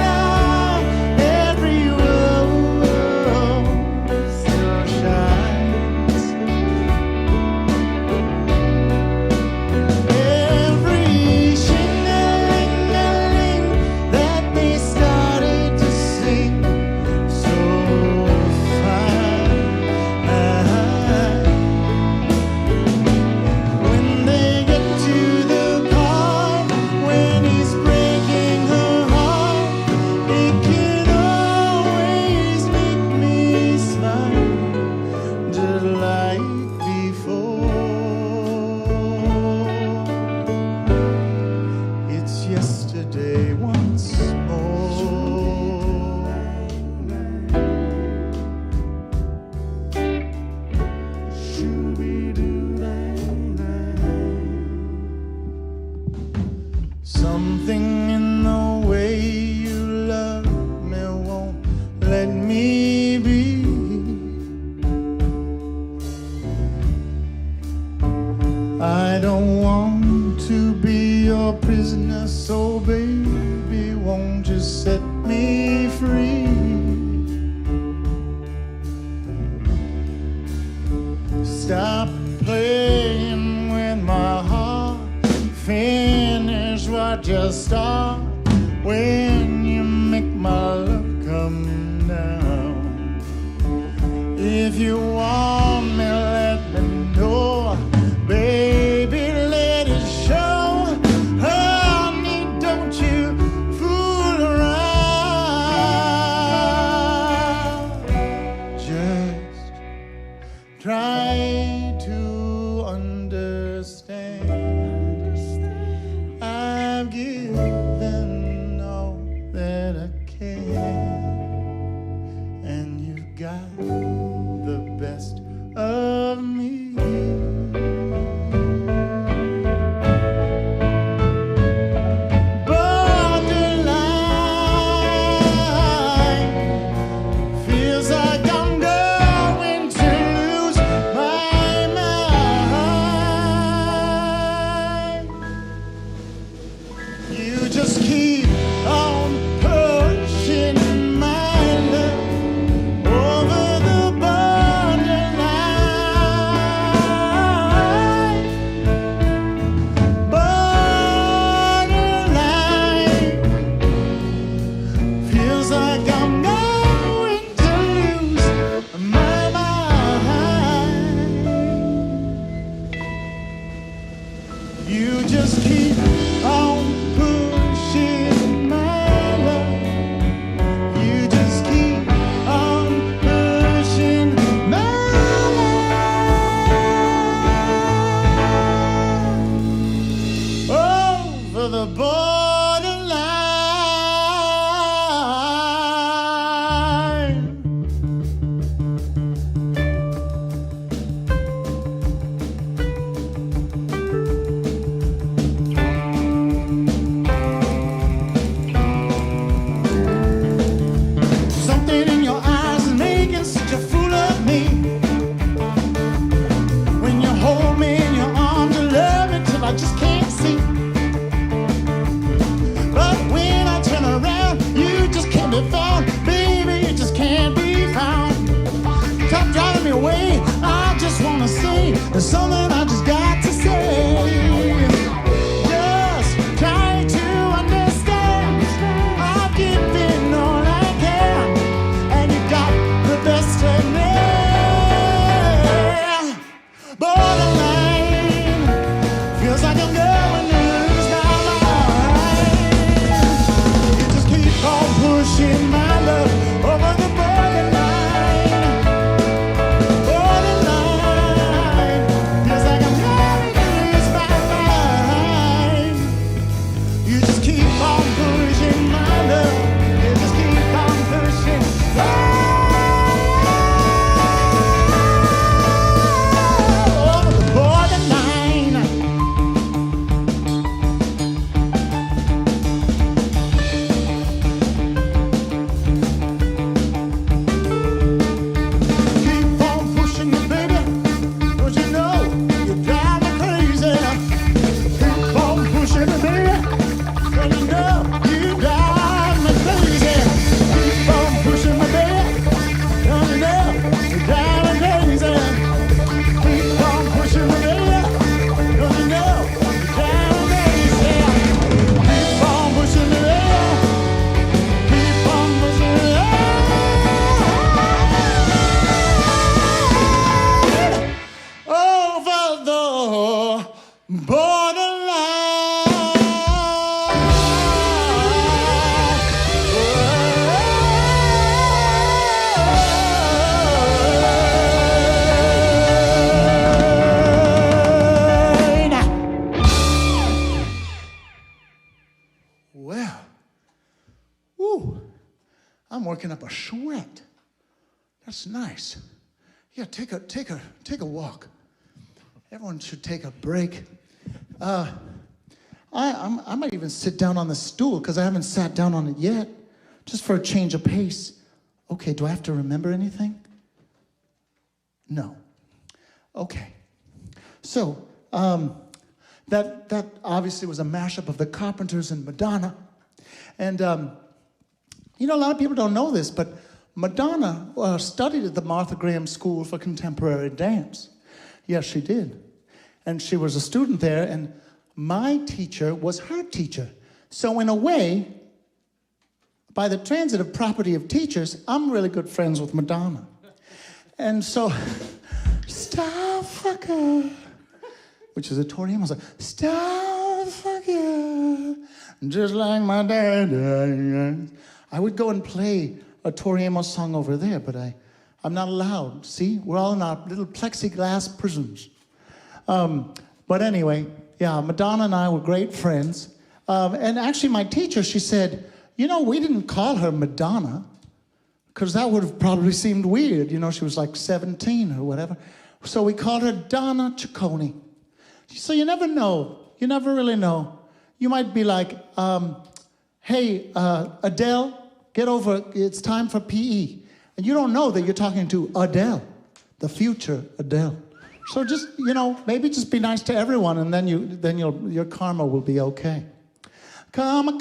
every world still shines. Every shing-a-ling-a-ling that they started to sing so fine. When they get to the part when he's breaking her heart, it can always make me smile, just like before. It's yesterday once more. Something in the way you love me won't let me be. I don't want to be your prisoner, so baby, won't you set me free? Stop playing with my heart. Finish what you start. When you make my love come down. If you want me, let me know. Baby, let it show. Honey, don't you fool around. Just try to understand. I've given all that I can, and you've got the best of me. Borderline feels like I'm going to lose my mind. You just keep on pushing my love over the borderline. Borderline feels like I'm going to lose my mind. You just keep on pushing my love. You just keep on pushing my love over the borderline. Something in your eyes is making such a fool of me. When you hold me in your arms and love me till I just can't see. But when I turn around, you just can't be found. Baby, you just can't be found. Stop driving me away. I just wanna say there's something I just got to say. Just try to understand. I've given all I can, and you got the best of me. Borderline feels like I'm going to lose my mind. You just keep on pushing my love over the borderline. Borderline feels like I'm going to lose my mind. You just keep on pushing my love. You just keep on pushing. Over the borderline. Keep on pushing me, baby. Don't you know you drive me crazy? Keep on pushing me, baby. Don't you know you drive me crazy? Keep on pushing me, baby. Don't you know you drive me crazy? Keep on pushing me, baby. Don't you know you drive me crazy? Keep on pushing me, baby. Keep on pushing me, over the borderline. Well, woo, I'm working up a sweat. That's nice. Yeah, take a walk. Everyone should take a break. I might even sit down on the stool because I haven't sat down on it yet, just for a change of pace. Okay, do I have to remember anything? No. Okay. So, that obviously was a mashup of the Carpenters and Madonna. And, you know, a lot of people don't know this, but Madonna studied at the Martha Graham School for Contemporary Dance. Yes, she did. And she was a student there, and my teacher was her teacher. So in a way, by the transitive property of teachers, I'm really good friends with Madonna. And so, Starfucker, which is a Tori Amos song, Starfucker, just like my dad. I would go and play a Tori Amos song over there, but I'm not allowed. See, we're all in our little plexiglass prisons. But anyway, yeah, Madonna and I were great friends. And actually my teacher, she said, you know, we didn't call her Madonna because that would have probably seemed weird. You know, she was like 17 or whatever. So we called her Donna Ciccone. So you never know. You never really know. You might be like, hey, Adele, get over, it's time for PE. And you don't know that you're talking to Adele, the future Adele. So just, you know, maybe just be nice to everyone, and then your karma will be okay. Come a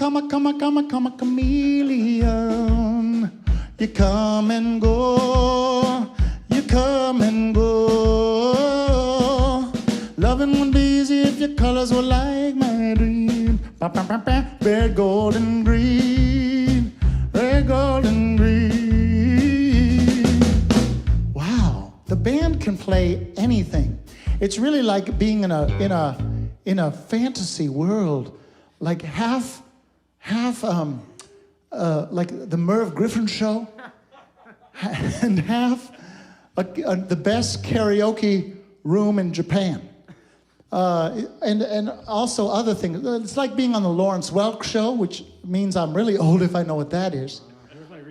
chameleon. You come and go. You come and go. Loving would be easy if your colors were like my dream. Red, gold, and green. Red, gold, and green. Wow, the band can play anything. It's really like being in a fantasy world, like half like the Merv Griffin show, and half the best karaoke room in Japan. And also other things. It's like being on the Lawrence Welk show, which means I'm really old if I know what that is.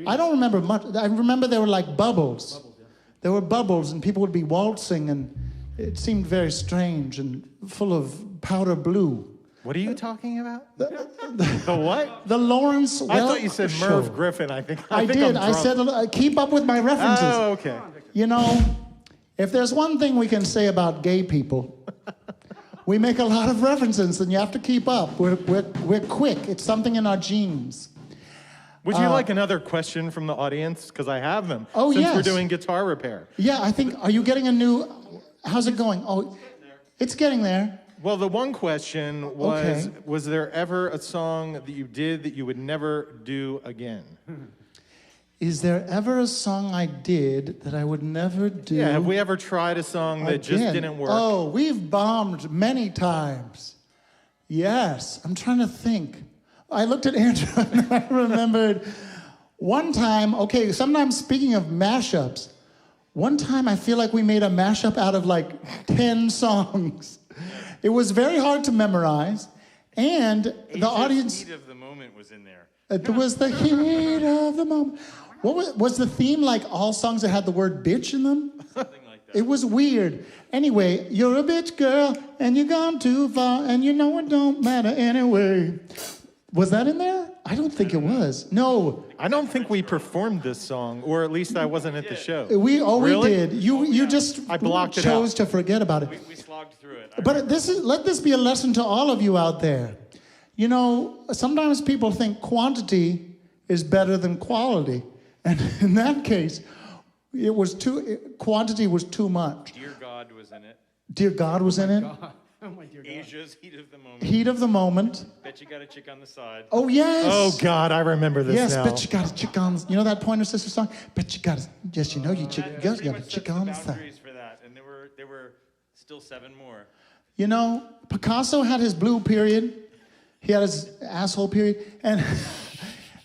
I don't remember much. I remember there were like bubbles. There were bubbles, and people would be waltzing, and it seemed very strange and full of powder blue. What are you talking about? The what? The Lawrence Welk I thought you said Merv show. Griffin. I think I did. I said keep up with my references. Oh, okay. You know, if there's one thing we can say about gay people, we make a lot of references, and you have to keep up. We're quick. It's something in our genes. Would you like another question from the audience? Because I have them. Oh, since yes. we're doing guitar repair. Yeah, I think. Are you getting a new? How's it going? Oh, it's getting there. Well, the one question was, Okay. was there ever a song that you did that you would never do again? Is there ever a song I did that I would never do? Yeah, have we ever tried a song that just again? didn't work? Oh, we've bombed many times. Yes, I'm trying to think. I looked at Andrew and I remembered one time, okay, sometimes speaking of mashups, one time I feel like we made a mashup out of like 10 songs. It was very hard to memorize, and the audience... Heat of the moment was in there. It was the heat of the moment. What was the theme, like all songs that had the word bitch in them? Something like that. It was weird. Anyway, you're a bitch girl, and you're gone too far, and you know it don't matter anyway. Was that in there? I don't think it was. No. I don't think we performed this song, or at least I wasn't at the show. We Really? did. You just I blocked it chose out. to forget about it. We slogged through it. But let this be a lesson to all of you out there. You know, sometimes people think quantity is better than quality. And in that case, quantity was too much. Dear God was in it. Dear God was in it. Oh my dear God. Asia's heat of the moment. Heat of the moment. Bet you got a chick on the side. Oh, yes. Oh, God, I remember this Yes, now. bet you got a chick on. You know that Pointer Sister song? Bet you got a, yes, you know you chick, That got pretty a much chick sets on the the side. boundaries for that, and there were still 7 more. You know, Picasso had his blue period. He had his asshole period. And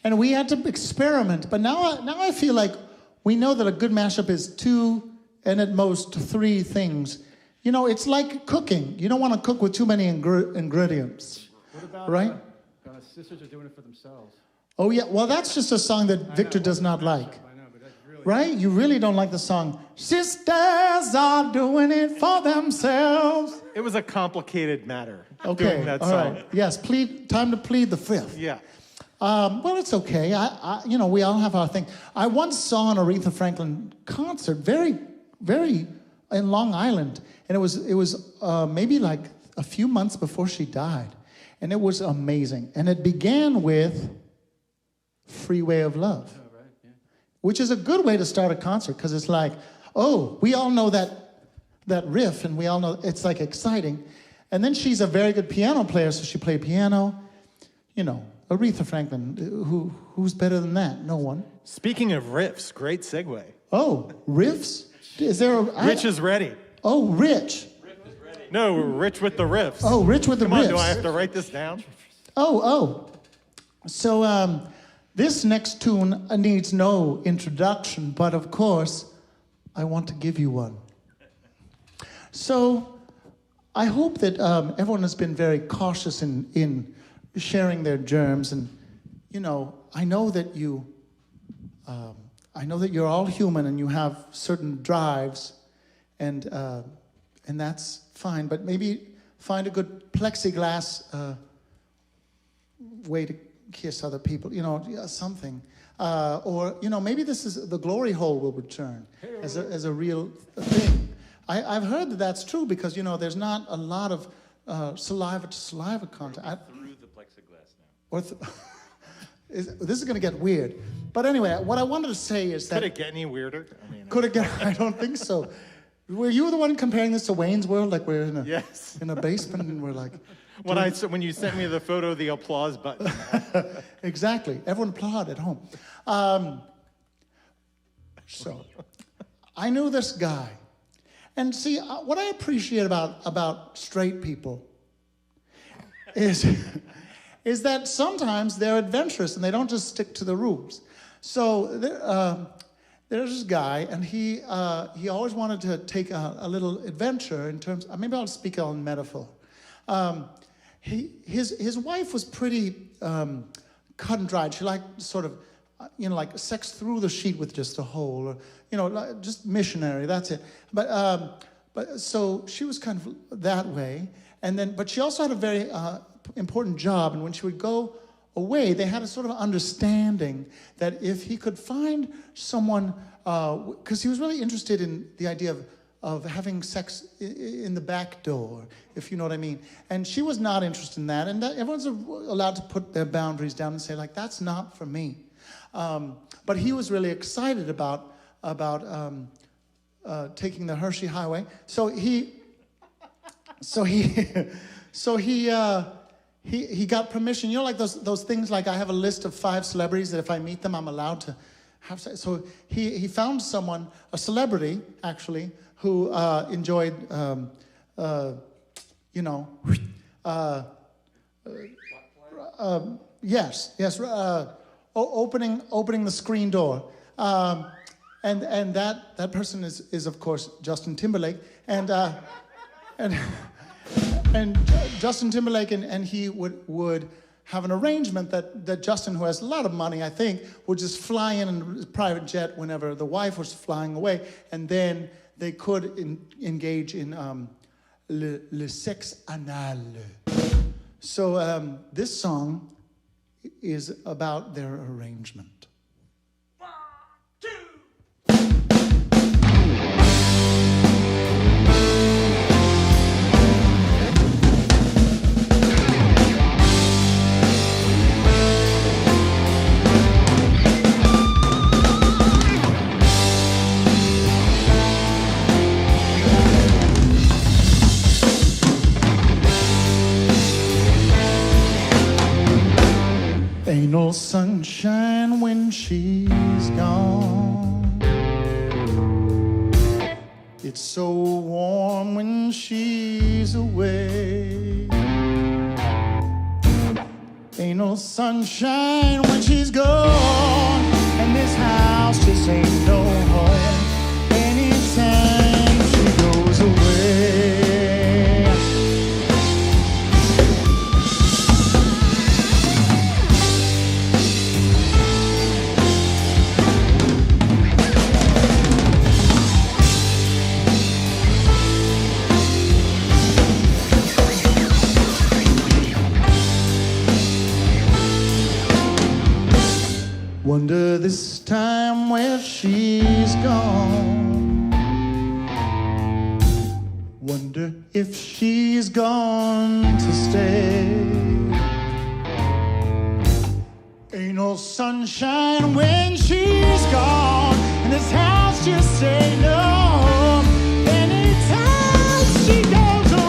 and we had to experiment. But now I feel like we know that a good mashup is 2 and at most 3 things. You know, it's like cooking. You don't want to cook with too many ingredients. What about Right? Sisters Are Doing It For Themselves? Oh, yeah. Well, that's just a song that Victor does not like. I know, but that's really Right? You really don't like the song, Sisters Are Doing It For Themselves. It was a complicated matter. Okay, Doing that all song. right. Yes, time to plead the fifth. Yeah. Well, it's okay. We all have our thing. I once saw an Aretha Franklin concert, very in Long Island, and it was maybe like a few months before she died, and it was amazing. And it began with "Freeway of Love," which is a good way to start a concert because it's like, oh, we all know that riff, and we all know it's like exciting. And then she's a very good piano player, so she played piano. Aretha Franklin, who's better than that? No one. Speaking of riffs, great segue. Oh, riffs? Is there a... Rich is ready. Oh, Rich. No, Rich with the riffs. Oh, Rich with the Come on, riffs. do I have to write this down? Oh. So this next tune needs no introduction, but of course, I want to give you one. So I hope that everyone has been very cautious in sharing their germs, and I know that you're all human and you have certain drives, and that's fine. But maybe find a good plexiglass way to kiss other people, something, or maybe this is the glory hole will return as a real thing. I've heard that that's true because there's not a lot of saliva to saliva contact. Through the plexiglass now. This is going to get weird. But anyway, what I wanted to say is that... Could it get any weirder? Could it get... I don't think so. Were you the one comparing this to Wayne's World? Like we're in a, Yes. in a basement and we're like... When you sent me the photo, the applause button. Exactly. Everyone applaud at home. So, I knew this guy. And see, what I appreciate about straight people is that sometimes they're adventurous and they don't just stick to the rules. So there's this guy, and he always wanted to take a little adventure in terms. Maybe I'll speak on metaphor. His wife was pretty cut and dried. She liked sort of like sex through the sheet with just a hole, or like just missionary. That's it. But so she was kind of that way, but she also had a very important job, and when she would go away, they had a sort of understanding that if he could find someone, because he was really interested in the idea of having sex in the back door, if you know what I mean. And she was not interested in that, and everyone's allowed to put their boundaries down and say, like, that's not for me. But he was really excited about taking the Hershey Highway. So he got permission. Like those things, like I have a list of 5 celebrities that if I meet them, I'm allowed to have sex. So he found someone, a celebrity actually, who enjoyed, opening the screen door. And that person is of course Justin Timberlake, and Justin Timberlake and he would have an arrangement that Justin, who has a lot of money, I think, would just fly in a private jet whenever the wife was flying away, and then they could engage in le sexe anal. So this song is about their arrangement. Ain't no sunshine when she's gone. It's so warm when she's away. Ain't no sunshine when she's gone, and this house just ain't no home anytime she goes away. Wonder this time where she's gone. Wonder if she's gone to stay. Ain't no sunshine when she's gone, and this house just say no. Anytime she goes away.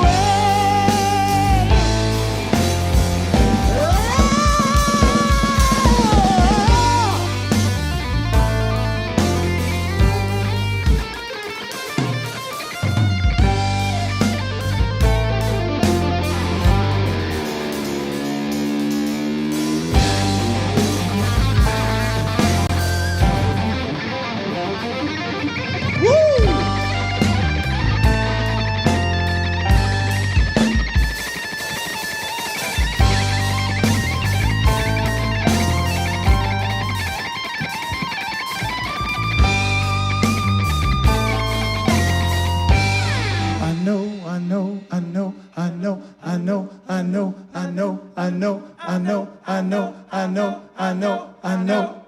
I know.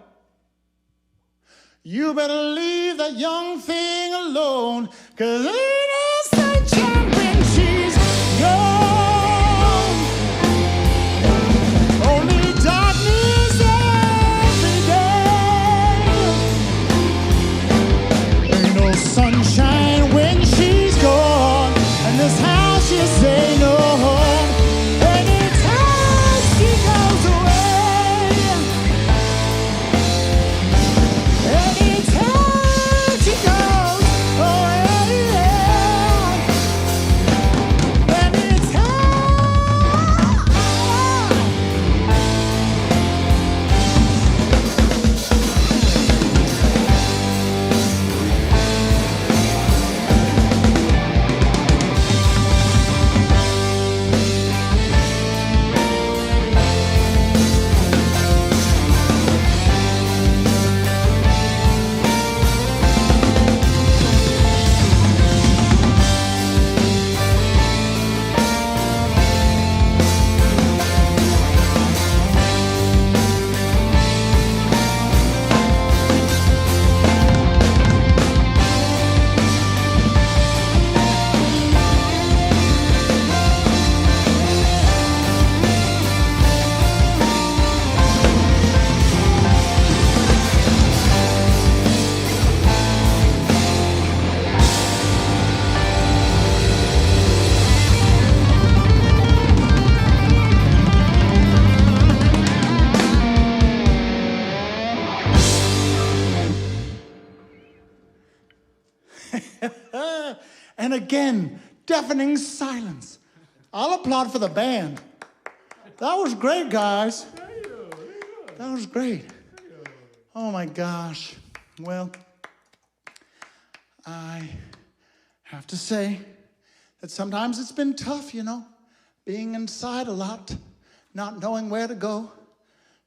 You better leave that young thing alone, 'cause ain't no sunshine when she's gone. Only darkness every day. Ain't no sunshine when she's gone, and this house you say no home. Anytime she goes away, anytime she goes away, anytime. And again, deafening silence. I'll applaud for the band. That was great, guys. That was great. Oh my gosh. Well, I have to say that sometimes it's been tough, you know, being inside a lot, not knowing where to go.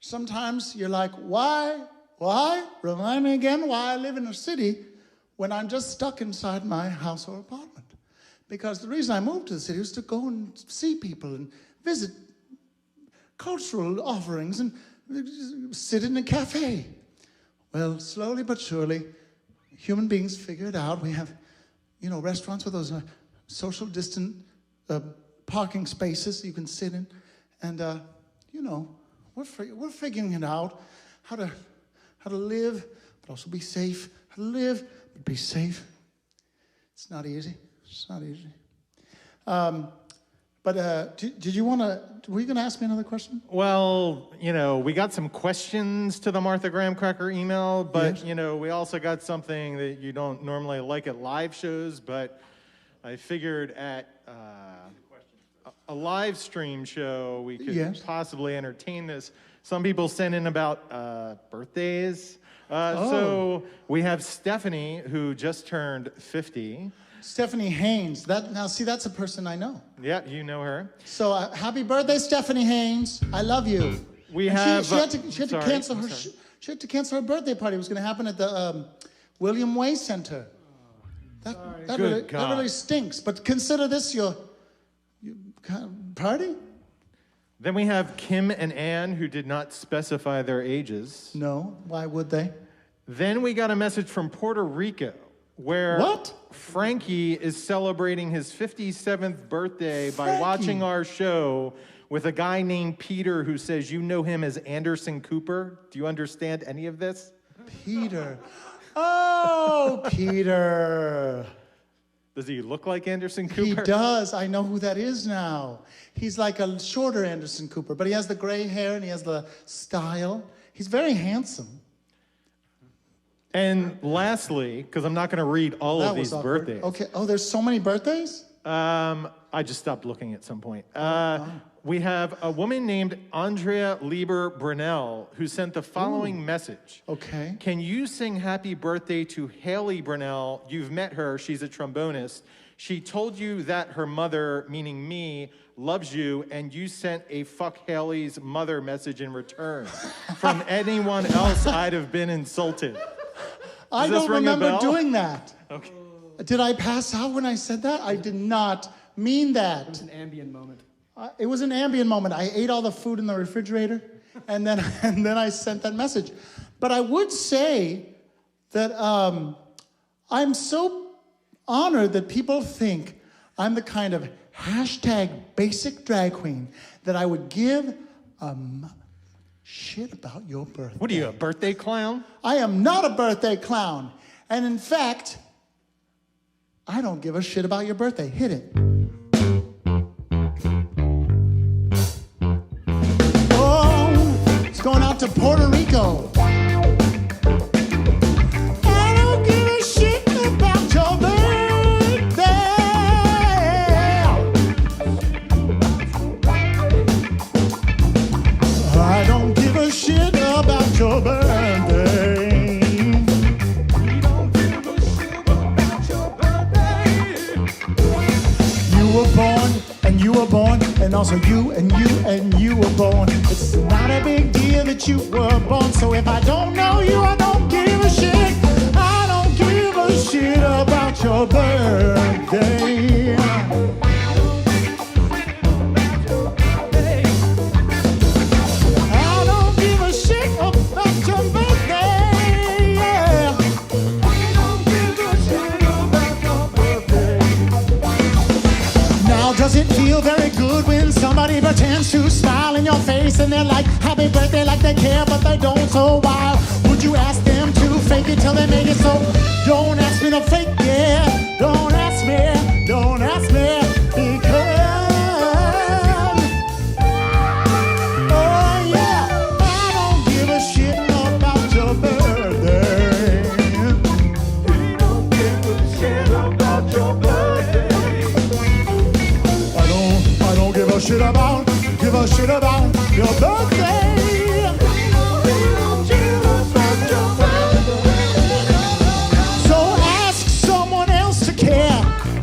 Sometimes you're like, why? Remind me again why I live in a city when I'm just stuck inside my house or apartment. Because the reason I moved to the city was to go and see people and visit cultural offerings and sit in a cafe. Well, slowly but surely, human beings figure it out. We have, you know, restaurants with those social distant parking spaces you can sit in. And, you know, we're figuring it out, how to live, but also be safe. How to live, but be safe. It's not easy. It's not easy. Did you want to, were you going to ask me another question? Well, you know, we got some questions to the Martha Graham Cracker email, but, Yes. you know, we also got something that you don't normally like at live shows, but I figured at a live stream show, we could Yes. possibly entertain this. Some people sent in about birthdays. Oh. So we have Stephanie, who just turned 50. Stephanie Haynes. Now, see, that's a person I know. Yeah, you know her. So, happy birthday, Stephanie Haynes. I love you. We And have. She had to sorry, cancel her. I'm sorry. She had to cancel her birthday party. It was going to happen at the William Way Center. That Good really God. stinks. But consider this your kind of party. Then we have Kim and Ann, who did not specify their ages. No, why would they? Then we got a message from Puerto Rico, where What? Frankie is celebrating his 57th birthday by Frankie. watching our show with a guy named Peter who says you know him as Anderson Cooper. Do you understand any of this? Peter. Oh, Peter. Does he look like Anderson He Cooper? does. I know who that is now. He's like a shorter Anderson Cooper, but he has the gray hair and he has the style. He's very handsome. And lastly, because I'm not going to read all of these awkward. birthdays. Okay. Oh, there's so many birthdays? I just stopped looking at some point. We have a woman named Andrea Lieber Brunel who sent the following message. Okay. Can you sing happy birthday to Haley Brunel? You've met her. She's a trombonist. She told you that her mother, meaning me, loves you, and you sent a fuck Haley's mother message in return. From anyone else, I'd have been insulted. I Does this don't ring a remember bell? doing that. Okay. Did I pass out when I said that? I did not mean that. It was an ambient moment. It was an ambient moment. I ate all the food in the refrigerator, and then I sent that message. But I would say that I'm so honored that people think I'm the kind of hashtag basic drag queen that I would give a shit about your birthday. What are you, a birthday clown? I am not a birthday clown. And in fact, I don't give a shit about your birthday. Hit it. Oh, it's going out to Puerto Rico. I don't give a shit about your birthday. I don't give a shit about your birthday. You were born, and also you and you were born. It's not a big deal that you were born. So if I don't know you, I don't give a shit. I don't give a shit about your birthday. I don't give a shit about your birthday. Yeah. I don't give a shit about your birthday. Now does it feel very good when somebody pretends to smile in your face and they're like, happy birthday, like they care, but they don't? So why would you ask them to fake it till they make it so? Don't ask me to fake it. Don't ask me. Don't ask me. Because, oh yeah, I don't give a shit about your birthday. We don't give a shit about your birthday. I don't give a shit about your birthday. So ask someone else to care.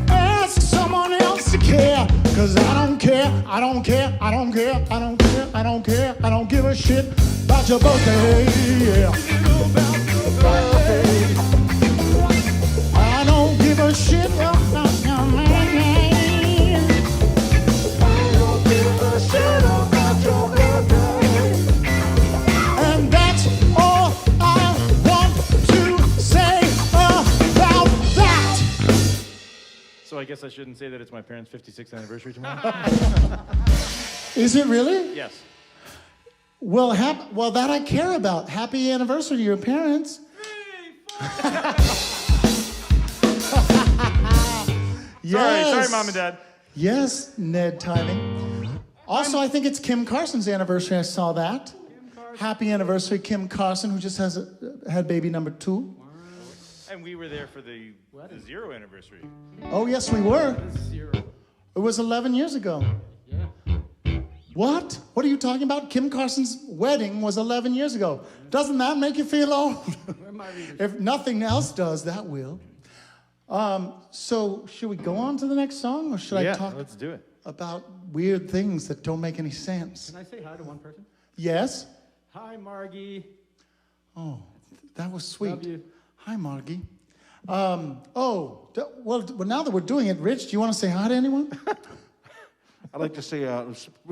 Ask someone else to care. 'Cause I don't care, I don't care, I don't care, I don't care, I don't care, I don't give a shit about your birthday. Yeah. I don't give a shit about your birthday. And that's all I want to say about that. So I guess I shouldn't say that it's my parents' 56th anniversary tomorrow? Is it really? Yes. Well, well, that I care about. Happy anniversary to your parents. Yes. Sorry, Mom and Dad. Yes, Ned timing. Also, I think it's Kim Carson's anniversary. I saw that. Happy anniversary, Kim Carson, who just had baby number 2. And we were there for the 0 anniversary. Oh, yes, we were. 0. It was 11 years ago. Yeah. What? What are you talking about? Kim Carson's wedding was 11 years ago. Doesn't that make you feel old? Where are my readers? If nothing else does, that will. So should we go on to the next song, or should I talk let's do it. about weird things that don't make any sense? Can I say hi to one person? Yes? Hi, Margie. Oh, that was sweet. Love you. Hi, Margie. Well, now that we're doing it, Rich, do you want to say hi to anyone? I'd like to say,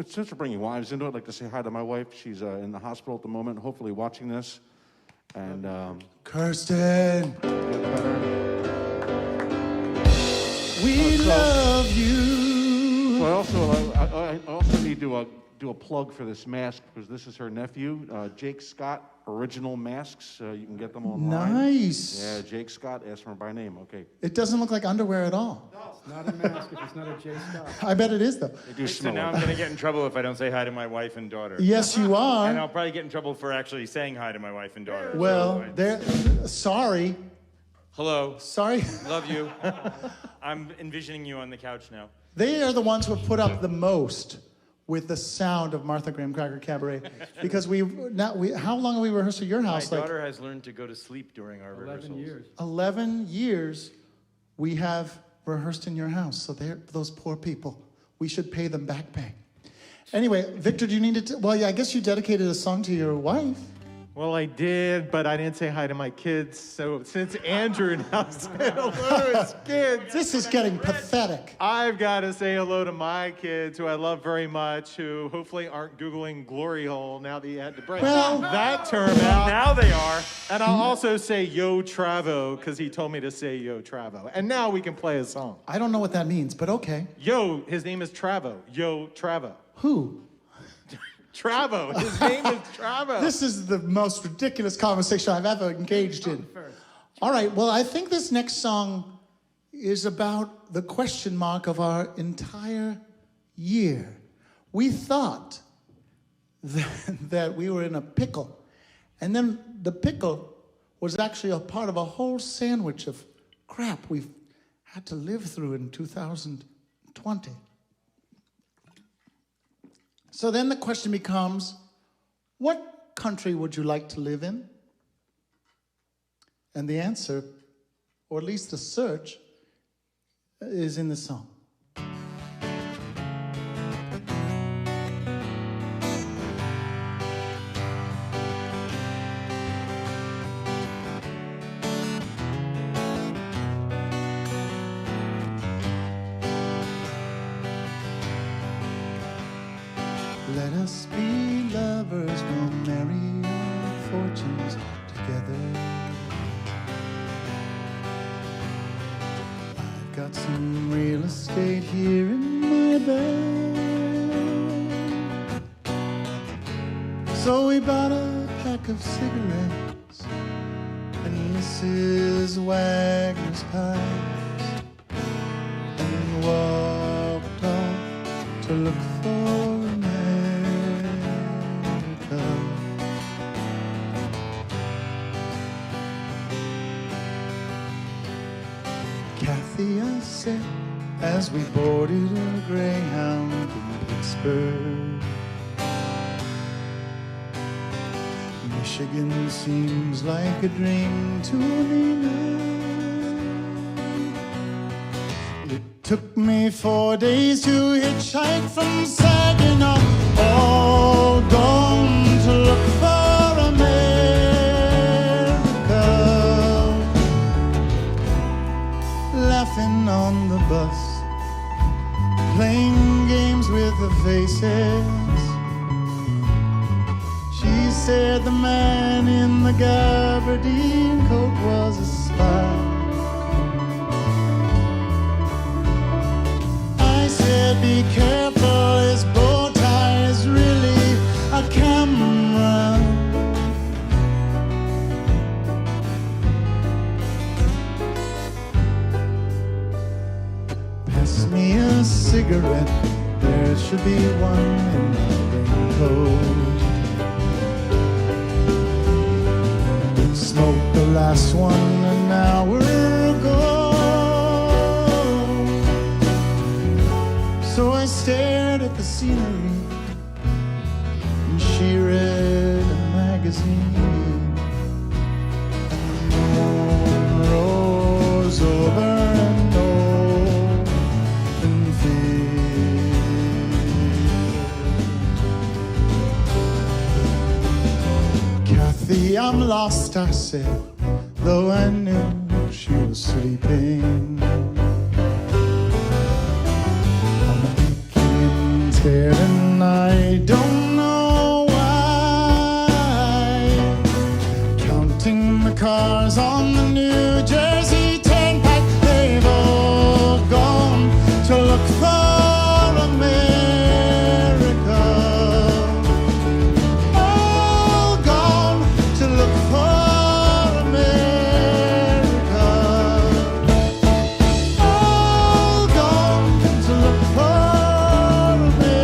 since we're bringing wives into it, I'd like to say hi to my wife. She's in the hospital at the moment, hopefully watching this. And Kirsten, get better. we love you. So I also need to do a plug for this mask because this is her nephew, Jake Scott. Original masks. You can get them online. Nice. Yeah, Jake Scott. Ask for him by name. Okay. It doesn't look like underwear at all. It's not a mask if it's not a J Scott. I bet it is, though. They do Wait, so smell now like I'm going to get in trouble if I don't say hi to my wife and daughter. Yes, you And are. I'll probably get in trouble for actually saying hi to my wife and daughter. Well, So they're sorry. hello, Sorry. love you. I'm envisioning you on the couch now. They are the ones who have put up the most with the sound of Martha Graham Cracker Cabaret. Because how long have we rehearsed at your My house? Like daughter has learned to go to sleep during our 11 rehearsals. years. 11 years we have rehearsed in your house. So they're those poor people. We should pay them back pay. Anyway, Victor, do you need to, well, yeah, I guess you dedicated a song to your wife. Well, I did, but I didn't say hi to my kids. So since Andrew now said hello to his kids, This is getting pathetic. I've got to say hello to my kids, who I love very much, who hopefully aren't Googling glory hole now that you had to break Well- that term out. Now they are. And I'll also say Yo Travo, because he told me to say Yo Travo. And now we can play a song. I don't know what that means, but okay. Yo, his name is Travo. Yo Travo. Who? Travo. His name is Travo. This is the most ridiculous conversation I've ever engaged in. All right, well, I think this next song is about the question mark of our entire year. We thought that we were in a pickle, and then the pickle was actually a part of a whole sandwich of crap we've had to live through in 2020. So then the question becomes, what country would you like to live in? And the answer, or at least the search, is in the song. Let us be lovers, we'll marry our fortunes together. I've got some real estate here in my bag. So we bought a pack of cigarettes and Mrs. Wagner's pies and walked off to look for Kathy, I said, as we boarded a Greyhound in Pittsburgh. Michigan seems like a dream to me now. It took me 4 days to hitchhike from Saginaw, all gone to look for America. Laughing on the bus, playing games with the faces. She said the man in the gabardine coat was a spy. I said, be careful, his bow tie is really a camera. Pass me a cigarette, there should be one in my raincoat. Smoked the last one an hour ago. So I stared at the scenery, and she read a magazine. And the moon rose over an open field. Kathy, I'm lost, I said, though I knew she was sleeping. I'm aching in scared and I don't know why. Counting the cars on the New Jersey Turnpike, they've all gone to look for America. All gone to look for America. All gone to look for America.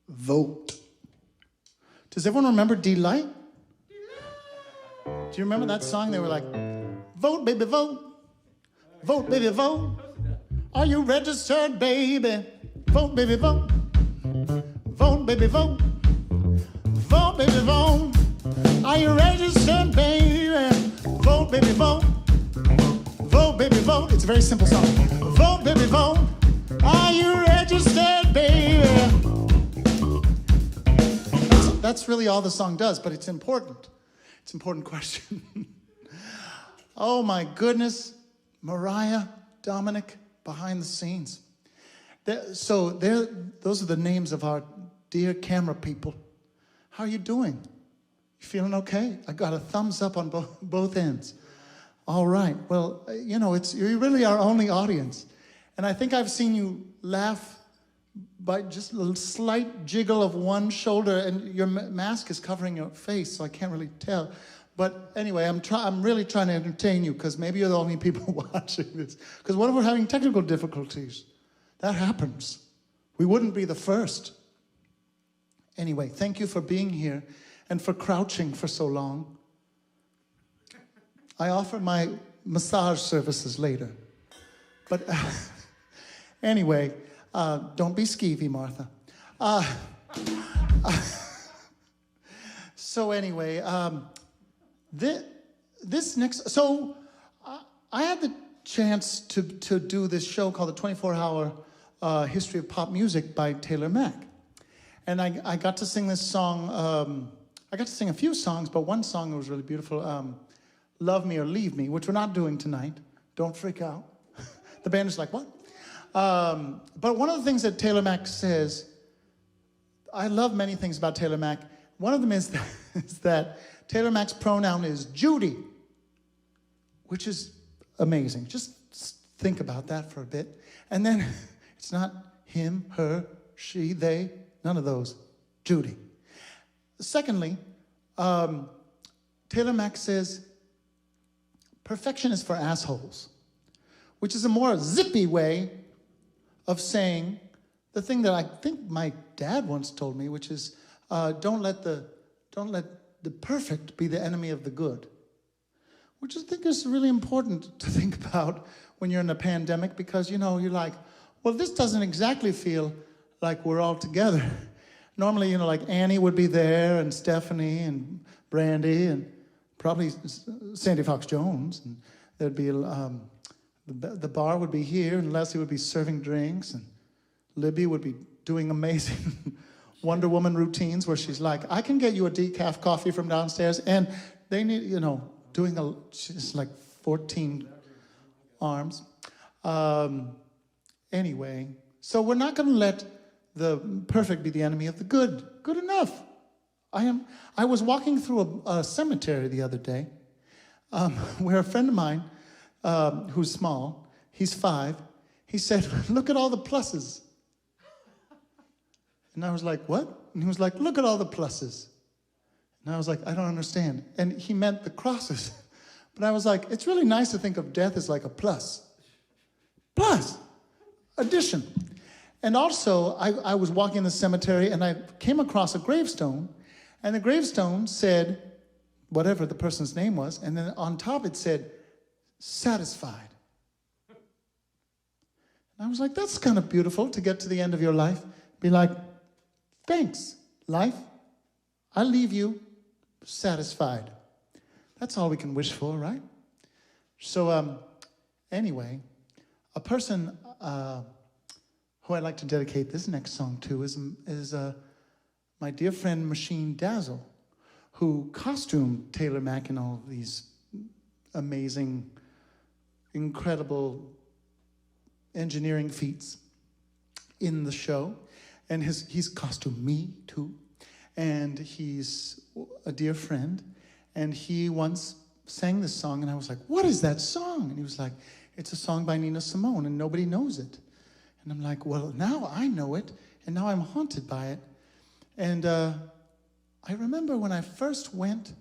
Vote. Does everyone remember Delight? Do you remember that song? They were like, vote, baby, vote. Vote, baby, vote. Are you registered, baby? Vote, baby, vote. Vote, baby, vote. Vote, baby, vote. Are you registered, baby? Vote, baby, vote. Vote, baby, vote. It's a very simple song. Vote, baby, vote. Are you registered, baby? That's really all the song does, but it's important. It's an important question. Oh my goodness, Mariah, Dominic, behind the scenes. Those are the names of our dear camera people. How are you doing? You feeling okay? I got a thumbs up on both ends. All right, well, you know, you're really our only audience. And I think I've seen you laugh by just a slight jiggle of one shoulder, and your mask is covering your face, so I can't really tell. But anyway, I'm really trying to entertain you, because maybe you're the only people watching this. Because what if we're having technical difficulties? That happens. We wouldn't be the first. Anyway, thank you for being here and for crouching for so long. I offer my massage services later. But anyway, don't be skeevy, Martha. So anyway, this next, so I had the chance to do this show called the 24-Hour History of Pop Music by Taylor Mack. And I got to sing this song, I got to sing a few songs, but one song that was really beautiful, Love Me or Leave Me, which we're not doing tonight. Don't freak out. The band is like, what? But one of the things that Taylor Mack says, I love many things about Taylor Mack. One of them is that Taylor Mack's pronoun is Judy, which is amazing. Just think about that for a bit. And then it's not him, her, she, they, none of those. Judy. Secondly, Taylor Mack says, perfection is for assholes, which is a more zippy way of saying the thing that I think my dad once told me, which is, don't let the perfect be the enemy of the good, which I think is really important to think about when you're in a pandemic, because, you know, you're like, well, this doesn't exactly feel like we're all together. Normally, you know, like Annie would be there, and Stephanie, and Brandy, and probably Sandy Fox Jones, and there'd be the bar would be here, and Leslie would be serving drinks, and Libby would be doing amazing Wonder Woman routines where she's like, I can get you a decaf coffee from downstairs, and they need, you know, she's like 14 arms. Anyway, so we're not going to let the perfect be the enemy of the good. Good enough. I was walking through a cemetery the other day where a friend of mine, who's small, he's 5, he said, look at all the pluses. And I was like, what? And he was like, look at all the pluses. And I was like, I don't understand. And he meant the crosses. But I was like, it's really nice to think of death as like a plus. Plus, addition. And also, I was walking in the cemetery, and I came across a gravestone, and the gravestone said, whatever the person's name was, and then on top it said, satisfied. And I was like, that's kind of beautiful to get to the end of your life. Be like, thanks, life. I leave you satisfied. That's all we can wish for, right? So anyway, a person who I'd like to dedicate this next song to is my dear friend Machine Dazzle, who costumed Taylor Mack in all of these amazing, incredible engineering feats in the show. And he's costumed me too. And he's a dear friend. And he once sang this song, and I was like, what is that song? And he was like, it's a song by Nina Simone, and nobody knows it. And I'm like, well, now I know it, and now I'm haunted by it. And I remember when I first went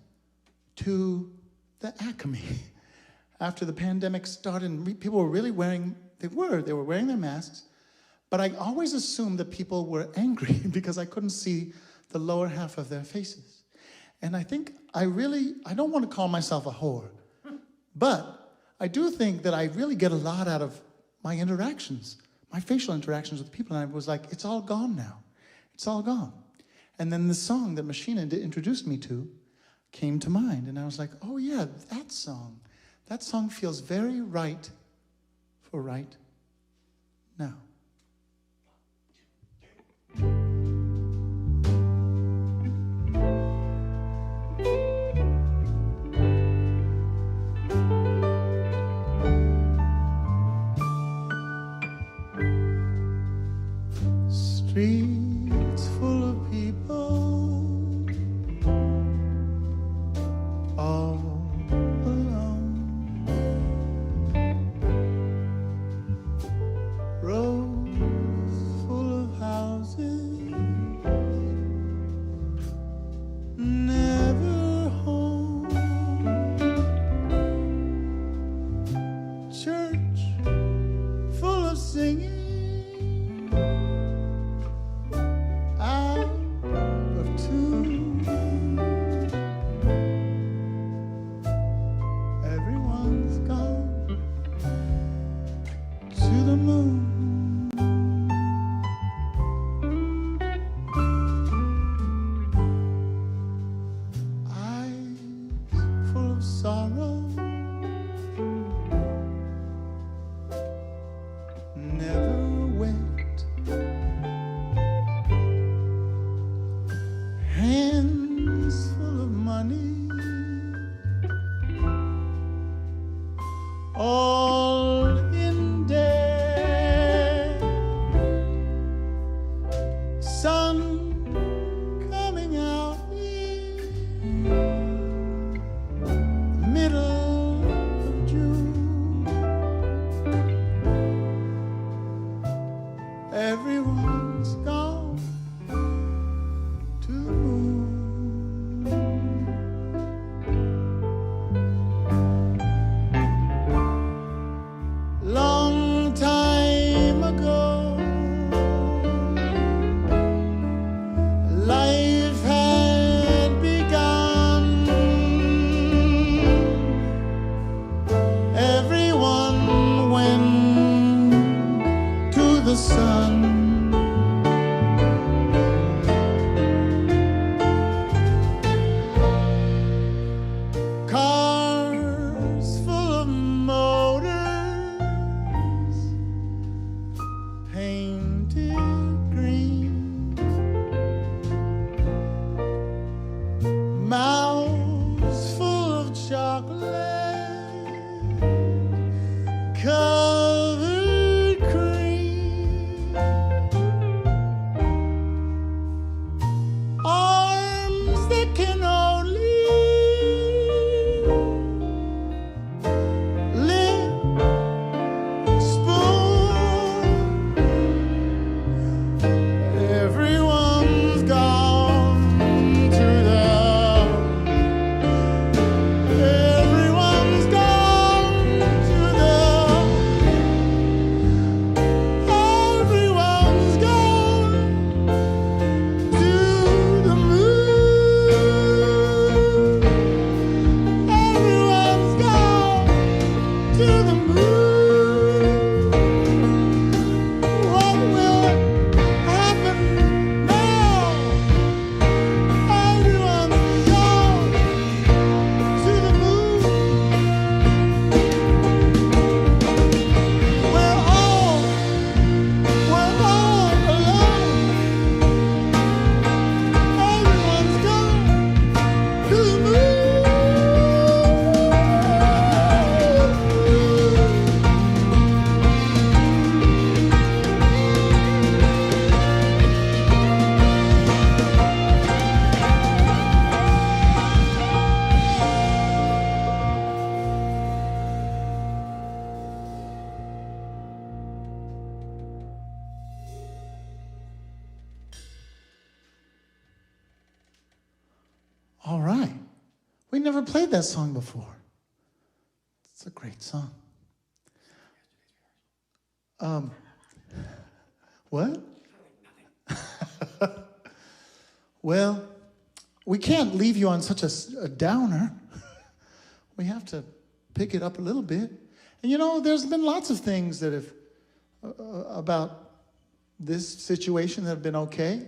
to the Acme after the pandemic started, and people were really wearing, they were wearing their masks, but I always assumed that people were angry because I couldn't see the lower half of their faces. And I think I don't want to call myself a whore, but I do think that I really get a lot out of my interactions, my facial interactions with people. And I was like, it's all gone now. It's all gone. And then the song that Machina introduced me to came to mind. And I was like, oh yeah, that song. That song feels very right for right now. Streets full of people, all alone. Roads full of houses, never home. Church full of singing, sorrow, never wet. Hands full of money, all in debt. Sun coming out in middle of June. Everyone's gone to the moon. Long time ago, life had begun. Everyone went to the sun. Cars full of motors, painted green. Mouths full of chocolate, covered cream. Arms that can only lift a spoon. All right. We never played that song before. It's a great song. What? Well, we can't leave you on such a downer. We have to pick it up a little bit. And you know, there's been lots of things that have, about this situation that have been okay.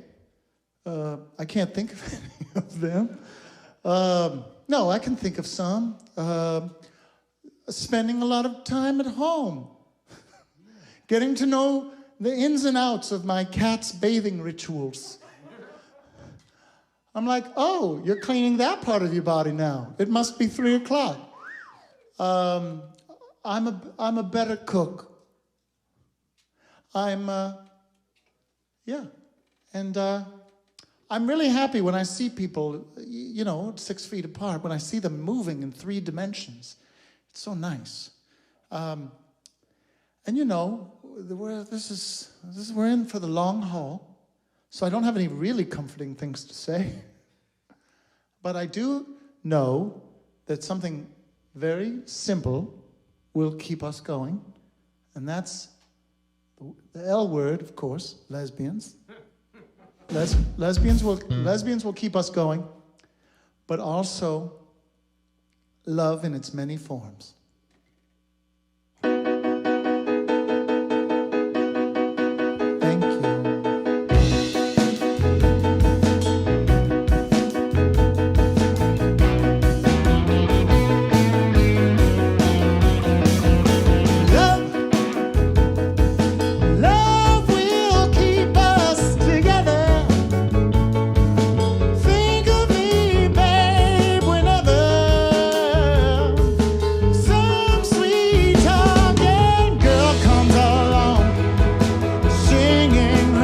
I can't think of any of them. No, I can think of some. Spending a lot of time at home. Getting to know the ins and outs of my cat's bathing rituals. I'm like, oh, you're cleaning that part of your body now. It must be 3 o'clock. I'm a better cook. Yeah. And I'm really happy when I see people, you know, 6 feet apart, when I see them moving in 3 dimensions. It's so nice. And you know, we're in for the long haul. So I don't have any really comforting things to say. But I do know that something very simple will keep us going. And that's the L word, of course, lesbians. Lesbians will keep us going. But also love in its many forms. Thank you. Love will keep us together. Think of me, babe, whenever some sweet talking girl comes along, singing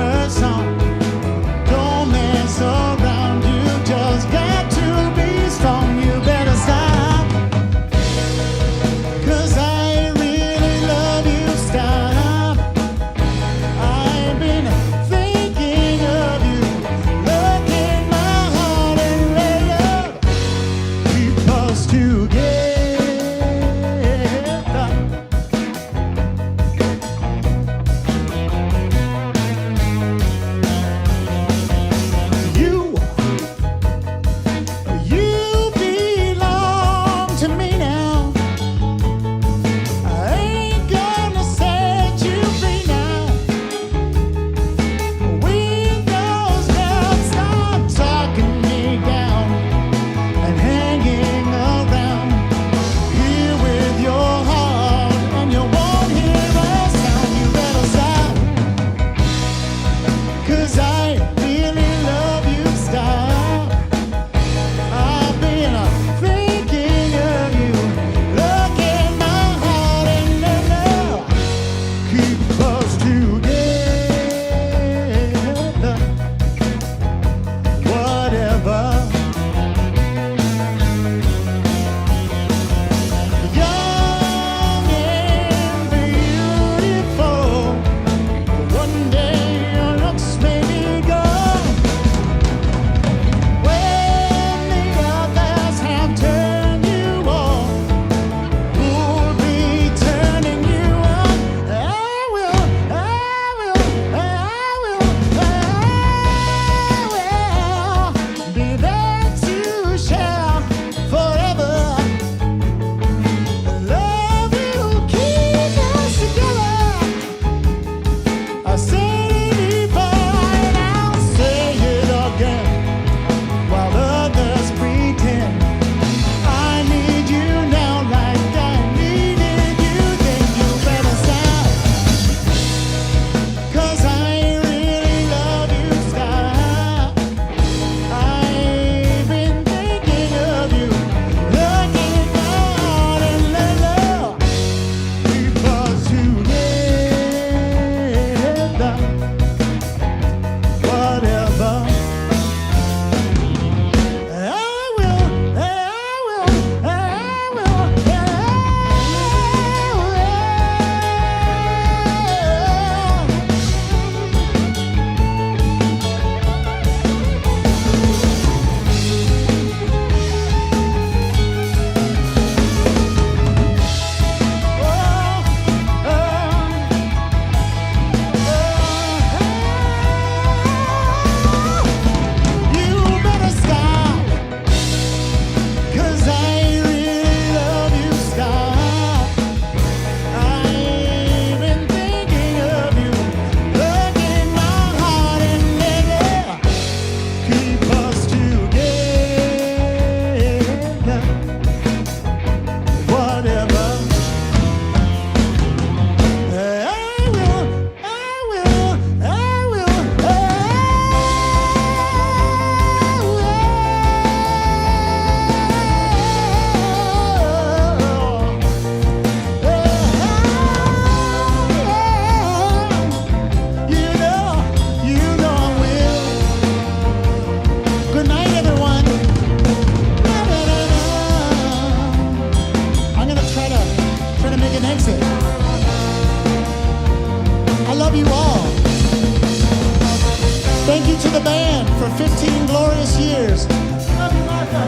the band for 15 glorious years. Love you, Martha.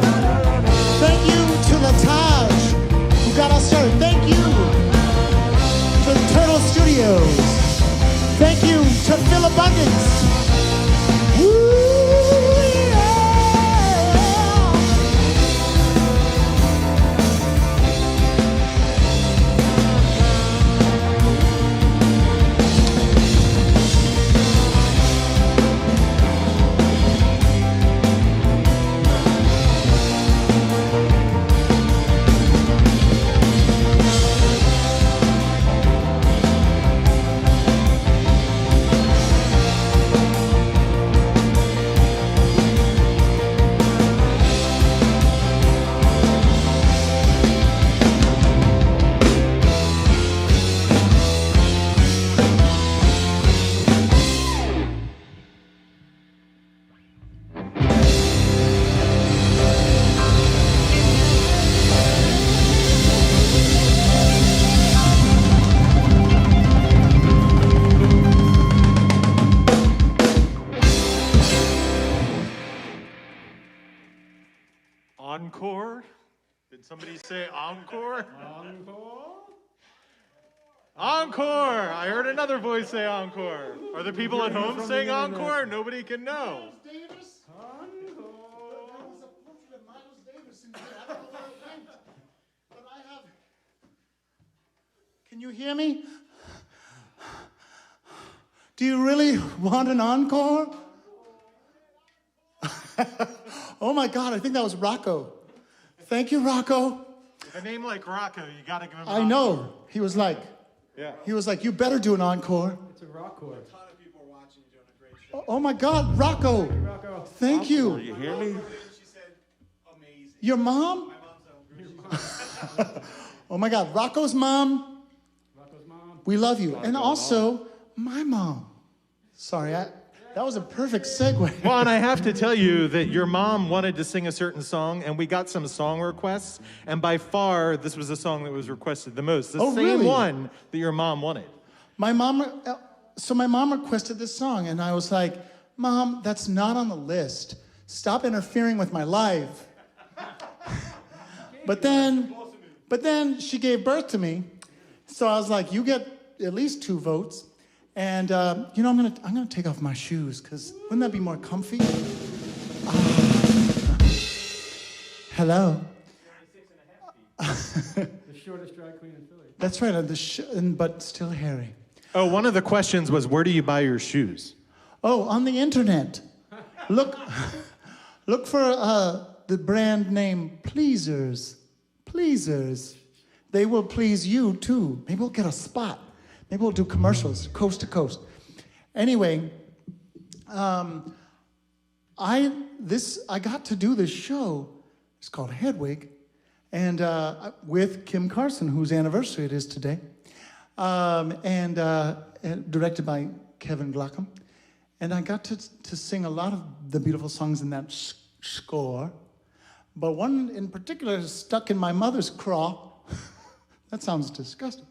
Thank you to Lataj, who got us started. Thank you to Turtle Studios. Thank you to Phil Abundance. Woo, yeah. Encore? Did somebody say encore? Encore! I heard another voice say encore. Are the people at home saying encore? Nobody can know. Davis? There was a portrait of Miles Davis in here. I don't know where it went. But I have. Can you hear me? Do you really want an encore? Oh my God, I think that was Rocco. Thank you, Rocco. With a name like Rocco, you gotta give him an I know. He was like, you better do an encore. It's a rock chord. Oh my God, Rocco. Rocco. Thank you. You hear me? Your mom? Oh my God, Rocco's mom. Rocco's mom. We love you. And also, my mom. Sorry, that was a perfect segue. Well, and I have to tell you that your mom wanted to sing a certain song, and we got some song requests, and by far, this was the song that was requested the most. The Oh, same really? one that your mom wanted. My mom requested this song, and I was like, Mom, that's not on the list. Stop interfering with my life. But then she gave birth to me, so I was like, you get at least 2 votes. And I'm gonna take off my shoes, because wouldn't that be more comfy? Hello. The shortest drag queen in Philly. That's right, but still hairy. Oh, one of the questions was, where do you buy your shoes? Oh, on the internet. Look for the brand name Pleasers. Pleasers. They will please you too. Maybe we'll get a spot. Maybe we'll do commercials coast to coast. Anyway, I got to do this show. It's called Hedwig, and with Kim Carson, whose anniversary it is today, and directed by Kevin Glockham. And I got to sing a lot of the beautiful songs in that score, but one in particular is stuck in my mother's craw. That sounds disgusting.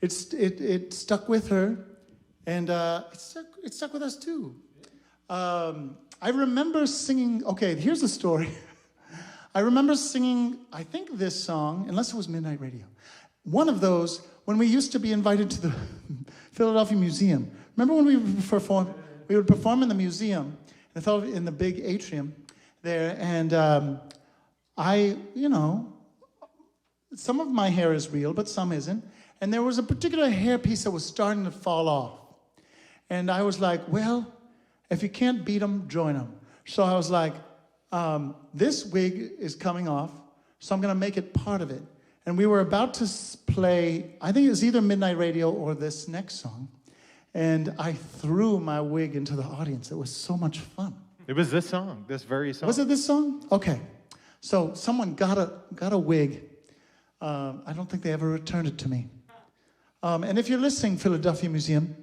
It stuck with her, and it stuck with us too. I remember singing. Okay, here's the story. I remember singing, I think this song, unless it was Midnight Radio, one of those when we used to be invited to the Philadelphia Museum. Remember when we would perform? We would perform in the museum, in the big atrium there, and some of my hair is real, but some isn't. And there was a particular hairpiece that was starting to fall off. And I was like, well, if you can't beat them, join them. So I was like, this wig is coming off, so I'm going to make it part of it. And we were about to play, I think it was either Midnight Radio or this next song. And I threw my wig into the audience. It was so much fun. It was this song, this very song. Was it this song? Okay. So someone got a wig. I don't think they ever returned it to me. And if you're listening, Philadelphia Museum,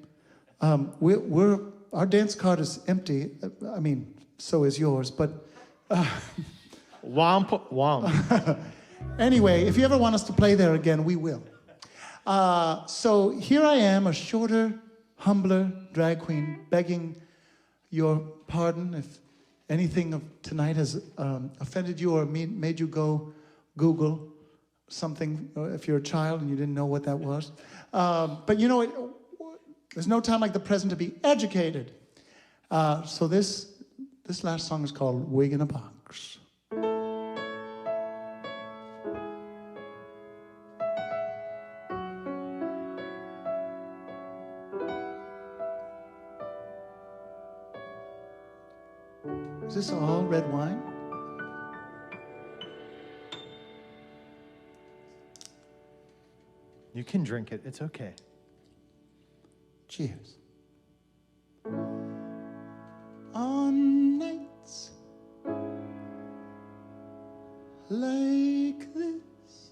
our dance card is empty. I mean, so is yours, but... Womp, womp. Anyway, if you ever want us to play there again, we will. So here I am, a shorter, humbler drag queen, begging your pardon if anything of tonight has offended you or made you go Google something, if you're a child and you didn't know what that was. But you know, there's no time like the present to be educated. So this last song is called Wig in a Box. Is this all red wine? You can drink it. It's okay. Cheers. On nights like this,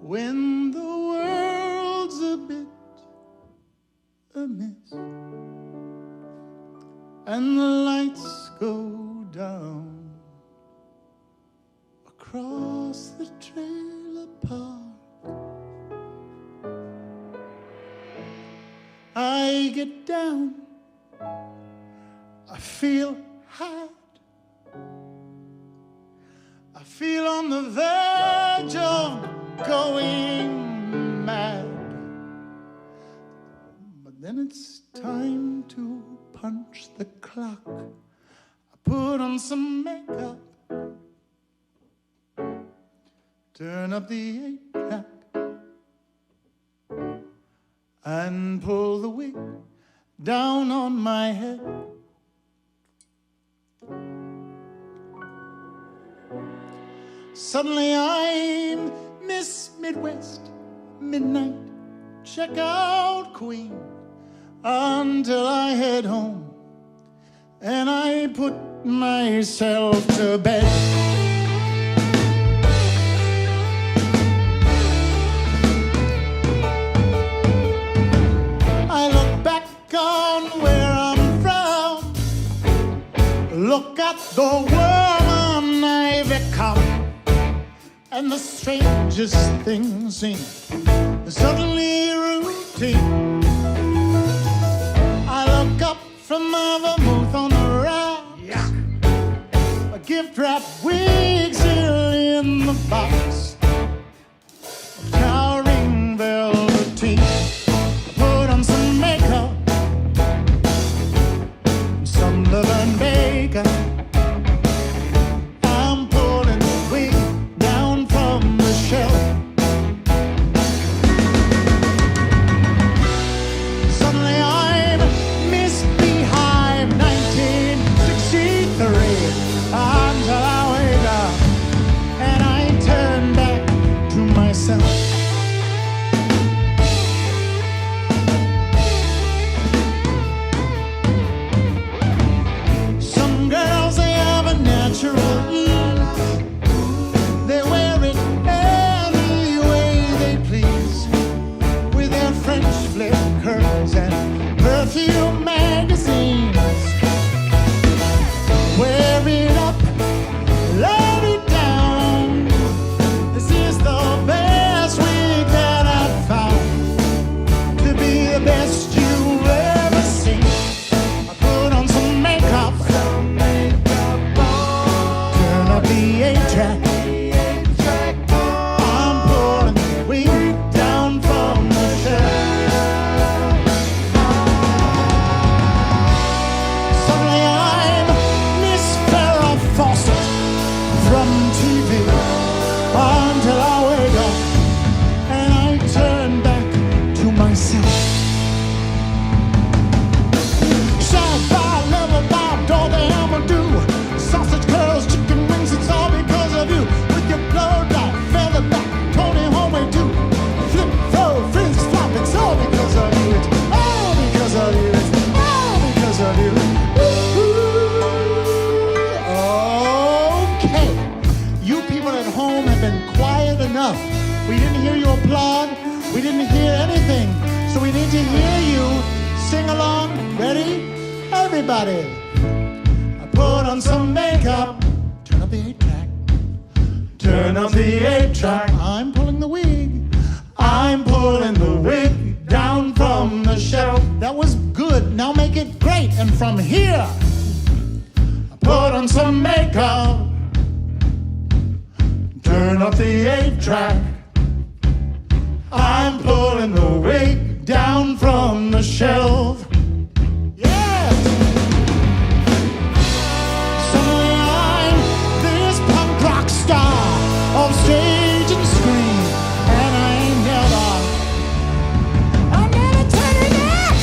when the world's a bit amiss and the lights go down across the trailer park, I get down, I feel hot, I feel on the verge of going mad. But then it's time to punch the clock. I put on some makeup, turn up the 8-track, and pull the wig down on my head. Suddenly I'm Miss Midwest, midnight, checkout queen, until I head home and I put myself to bed. I look back on where I'm from, look at the woman I've become, and the strangest things seem suddenly routine. I look up from my vermouth on the rocks, a gift wrapped wig still in the box, cowering velveteen. Put on some makeup, some Laverne Baker. I'm pulling the wig down from the shelf. Suddenly I'm Miss Beehive 1963, until I wake up and I turn back to myself. Some girls, they have a natural ease. They wear it any way they please, with their French flip curls and perfume magazines. Wear it up, let it down. This is the best wig that I've found, to be the best you've ever seen. I put on some makeup, turn up the 8-track. I'm pulling the wig down from the shelf. Suddenly I'm Miss Farrah Fawcett from TV, until I wake up and I turn back to myself. Shabba, love, bob, all the hammer do. Sausage curls, chicken wings, it's all because of you. With your blow dye, feather back, Tony Homeway too. Flip, throw, frizz, flop, it's all because of you. It's all because of you. It's all because of you. Okay. You people at home have been quiet enough. We didn't hear you applaud. We didn't hear anything. So we need to hear you sing along. Ready? Everybody. I put on some makeup, turn up the 8-track, turn up the 8-track. I'm pulling the wig, I'm pulling the wig down from the shelf. That was good. track. I'm pulling the weight down from the shelf. Yeah! Suddenly I'm this punk rock star of stage and screen, and I ain't I'm never turning back.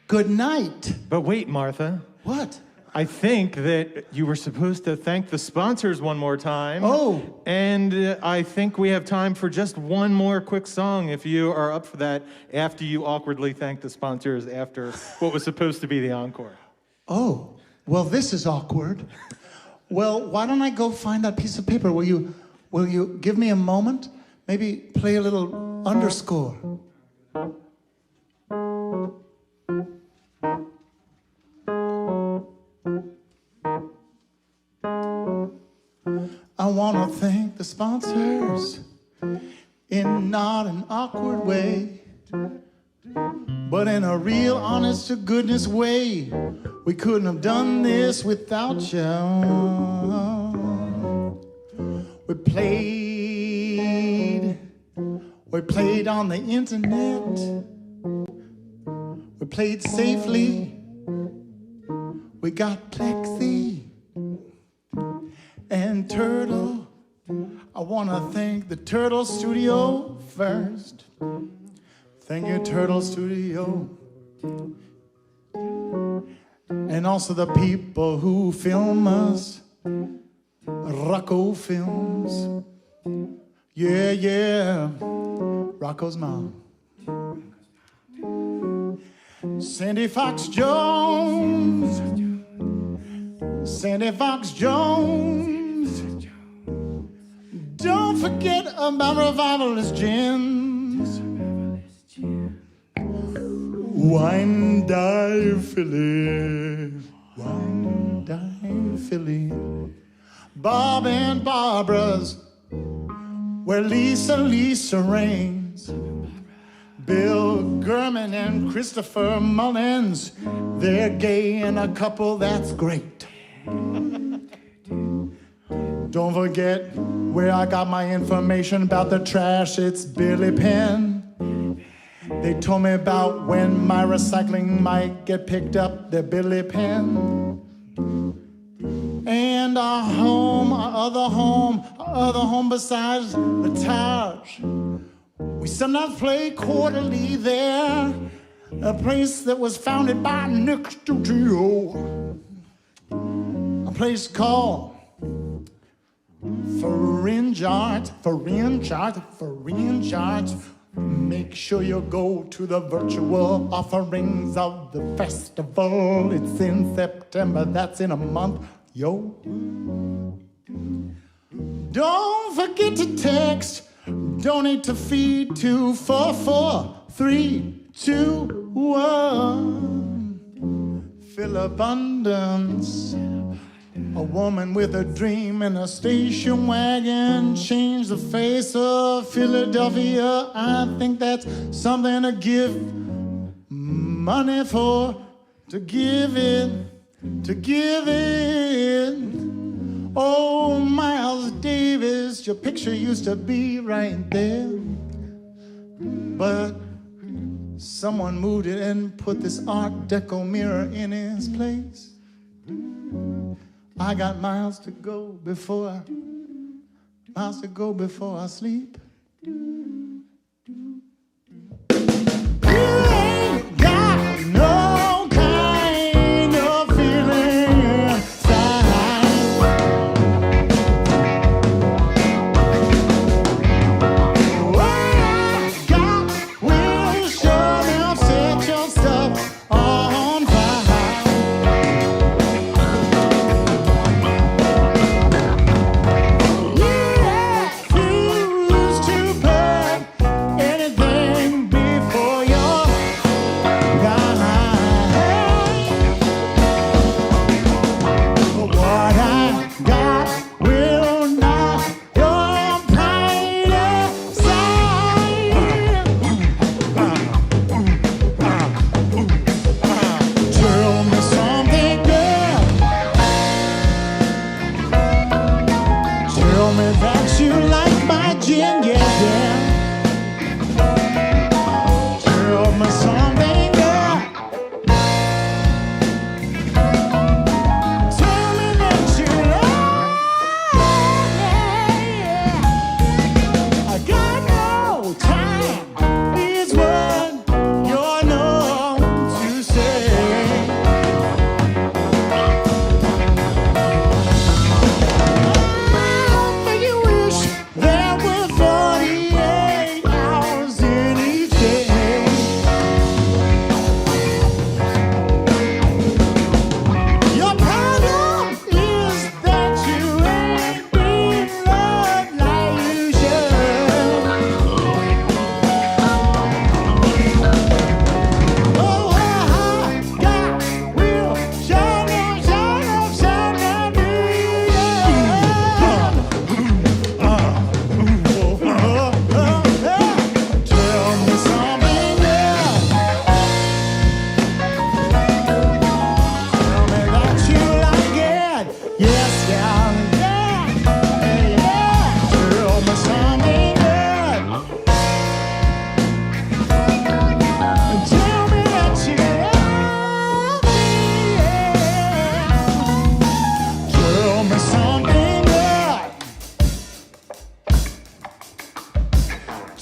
Good night. But wait, Martha. What? I think that you were supposed to thank the sponsors one more time. Oh. And I think we have time for just one more quick song if you are up for that after you awkwardly thank the sponsors after what was supposed to be the encore. Oh, well, this is awkward. Well, why don't I go find that piece of paper? Will you give me a moment? Maybe play a little underscore. I want to thank the sponsors in not an awkward way, but in a real honest to goodness way. We couldn't have done this without you. We played on the internet. We played safely. We got plexi and Turtle. I want to thank the Turtle Studio first. Thank you, Turtle Studio. And also the people who film us, Rocco Films. Yeah, yeah, Rocco's mom. Sandy Fox Jones. Sandy Fox Jones. Don't forget about Revivalist Gins. Wine die Philly. Wine die Philly. Bob and Barbara's, where Lisa reigns. Bill Gurman and Christopher Mullins, they're gay and a couple that's great. Don't forget where I got my information about the trash, it's Billy Penn. They told me about when my recycling might get picked up, they're Billy Penn. And our other home besides the Taj. We sometimes play quarterly there, a place that was founded by Nick Studio. A place called Fringe Arts. Make sure you go to the virtual offerings of the festival. It's in September, that's in a month, yo. Don't forget to text, donate to feed 244321. Fill abundance. A woman with a dream in a station wagon changed the face of Philadelphia. I think that's something to give money for, to give it. Oh, Miles Davis, your picture used to be right there. But someone moved it and put this Art Deco mirror in its place. I got miles to go before I sleep. You ain't got no kind of feeling inside.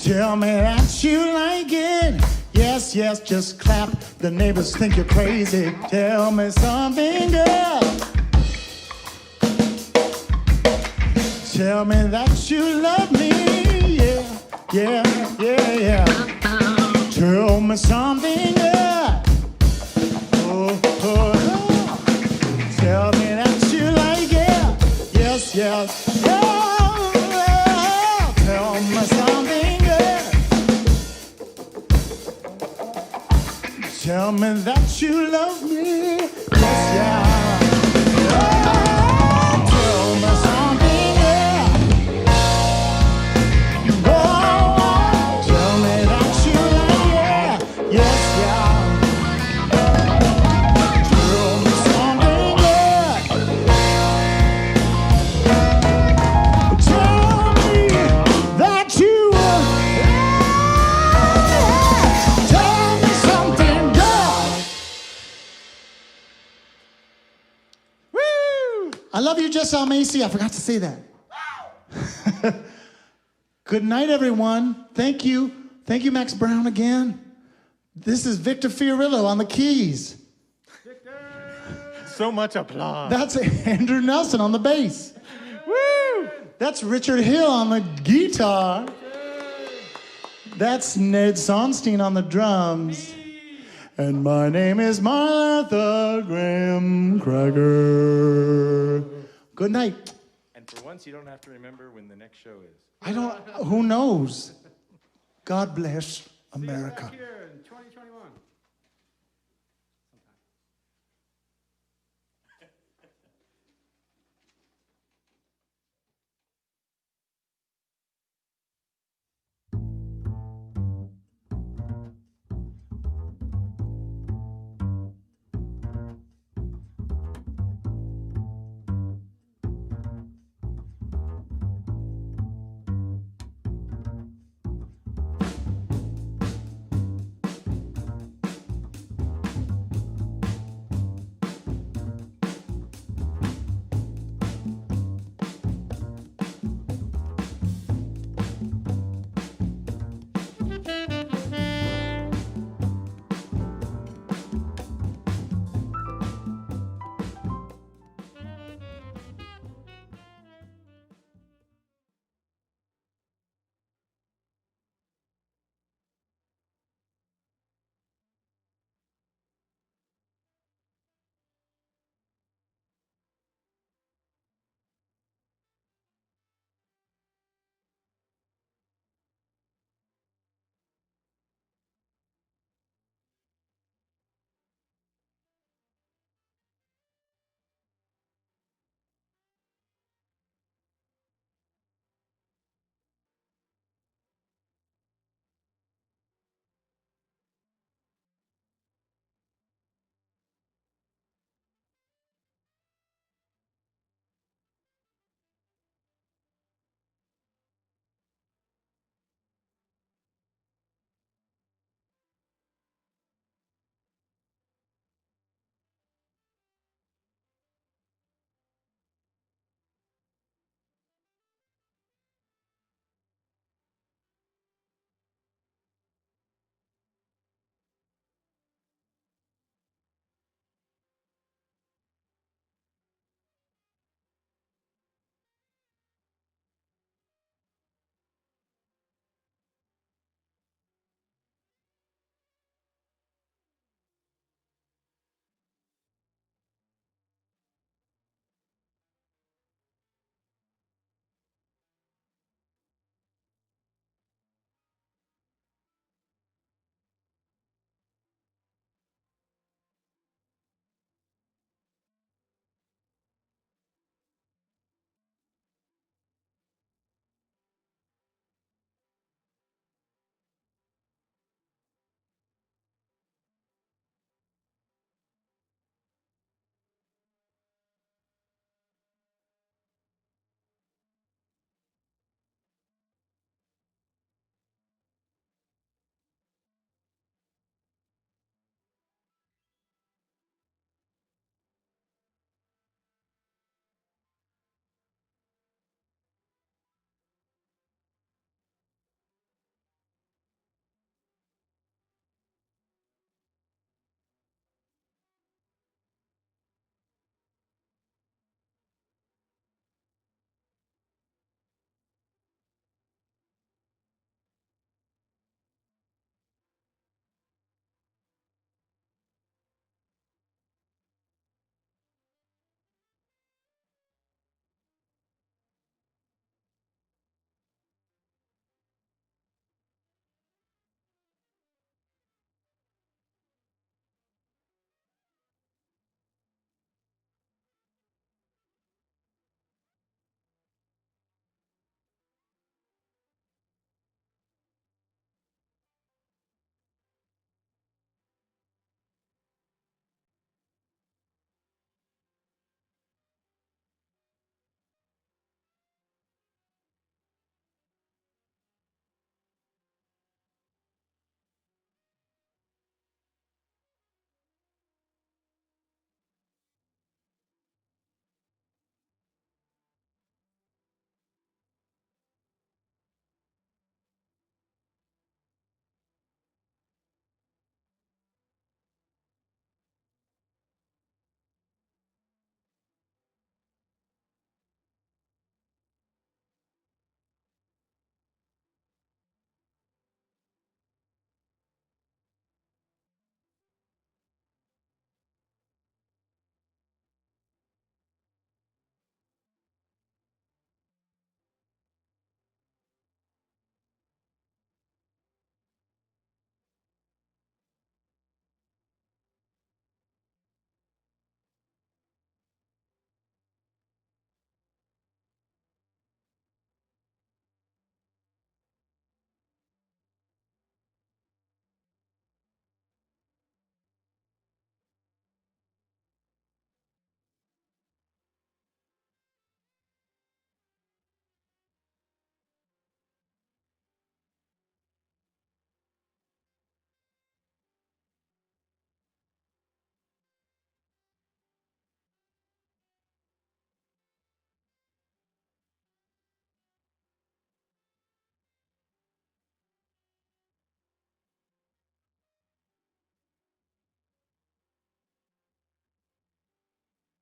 Tell me that you like it. Yes, yes, just clap. The neighbors think you're crazy. Tell me something, girl. Tell me that you love me. Yeah, yeah, yeah, yeah. Tell me something, girl. Oh, oh, oh. Tell me that you like it. Yes, yes. Oh, oh. Tell me something, girl. Tell me that you love me. Yes, yeah. Oh, tell me something, girl. Oh, tell me that you like it. Yes, yeah. Tell me something, girl. Tell me that you tell me something, girl. Woo! I love you, Jess Almacy. I forgot to say that. Good night, everyone. Thank you. Thank you, Max Brown, again. This is Victor Fiorillo on the keys. So much applause. That's Andrew Nelson on the bass. Woo! That's Richard Hill on the guitar. That's Ned Sonstein on the drums. And my name is Martha Graham Cracker. Good night. And for once, you don't have to remember when the next show is. I don't, who knows? God bless America.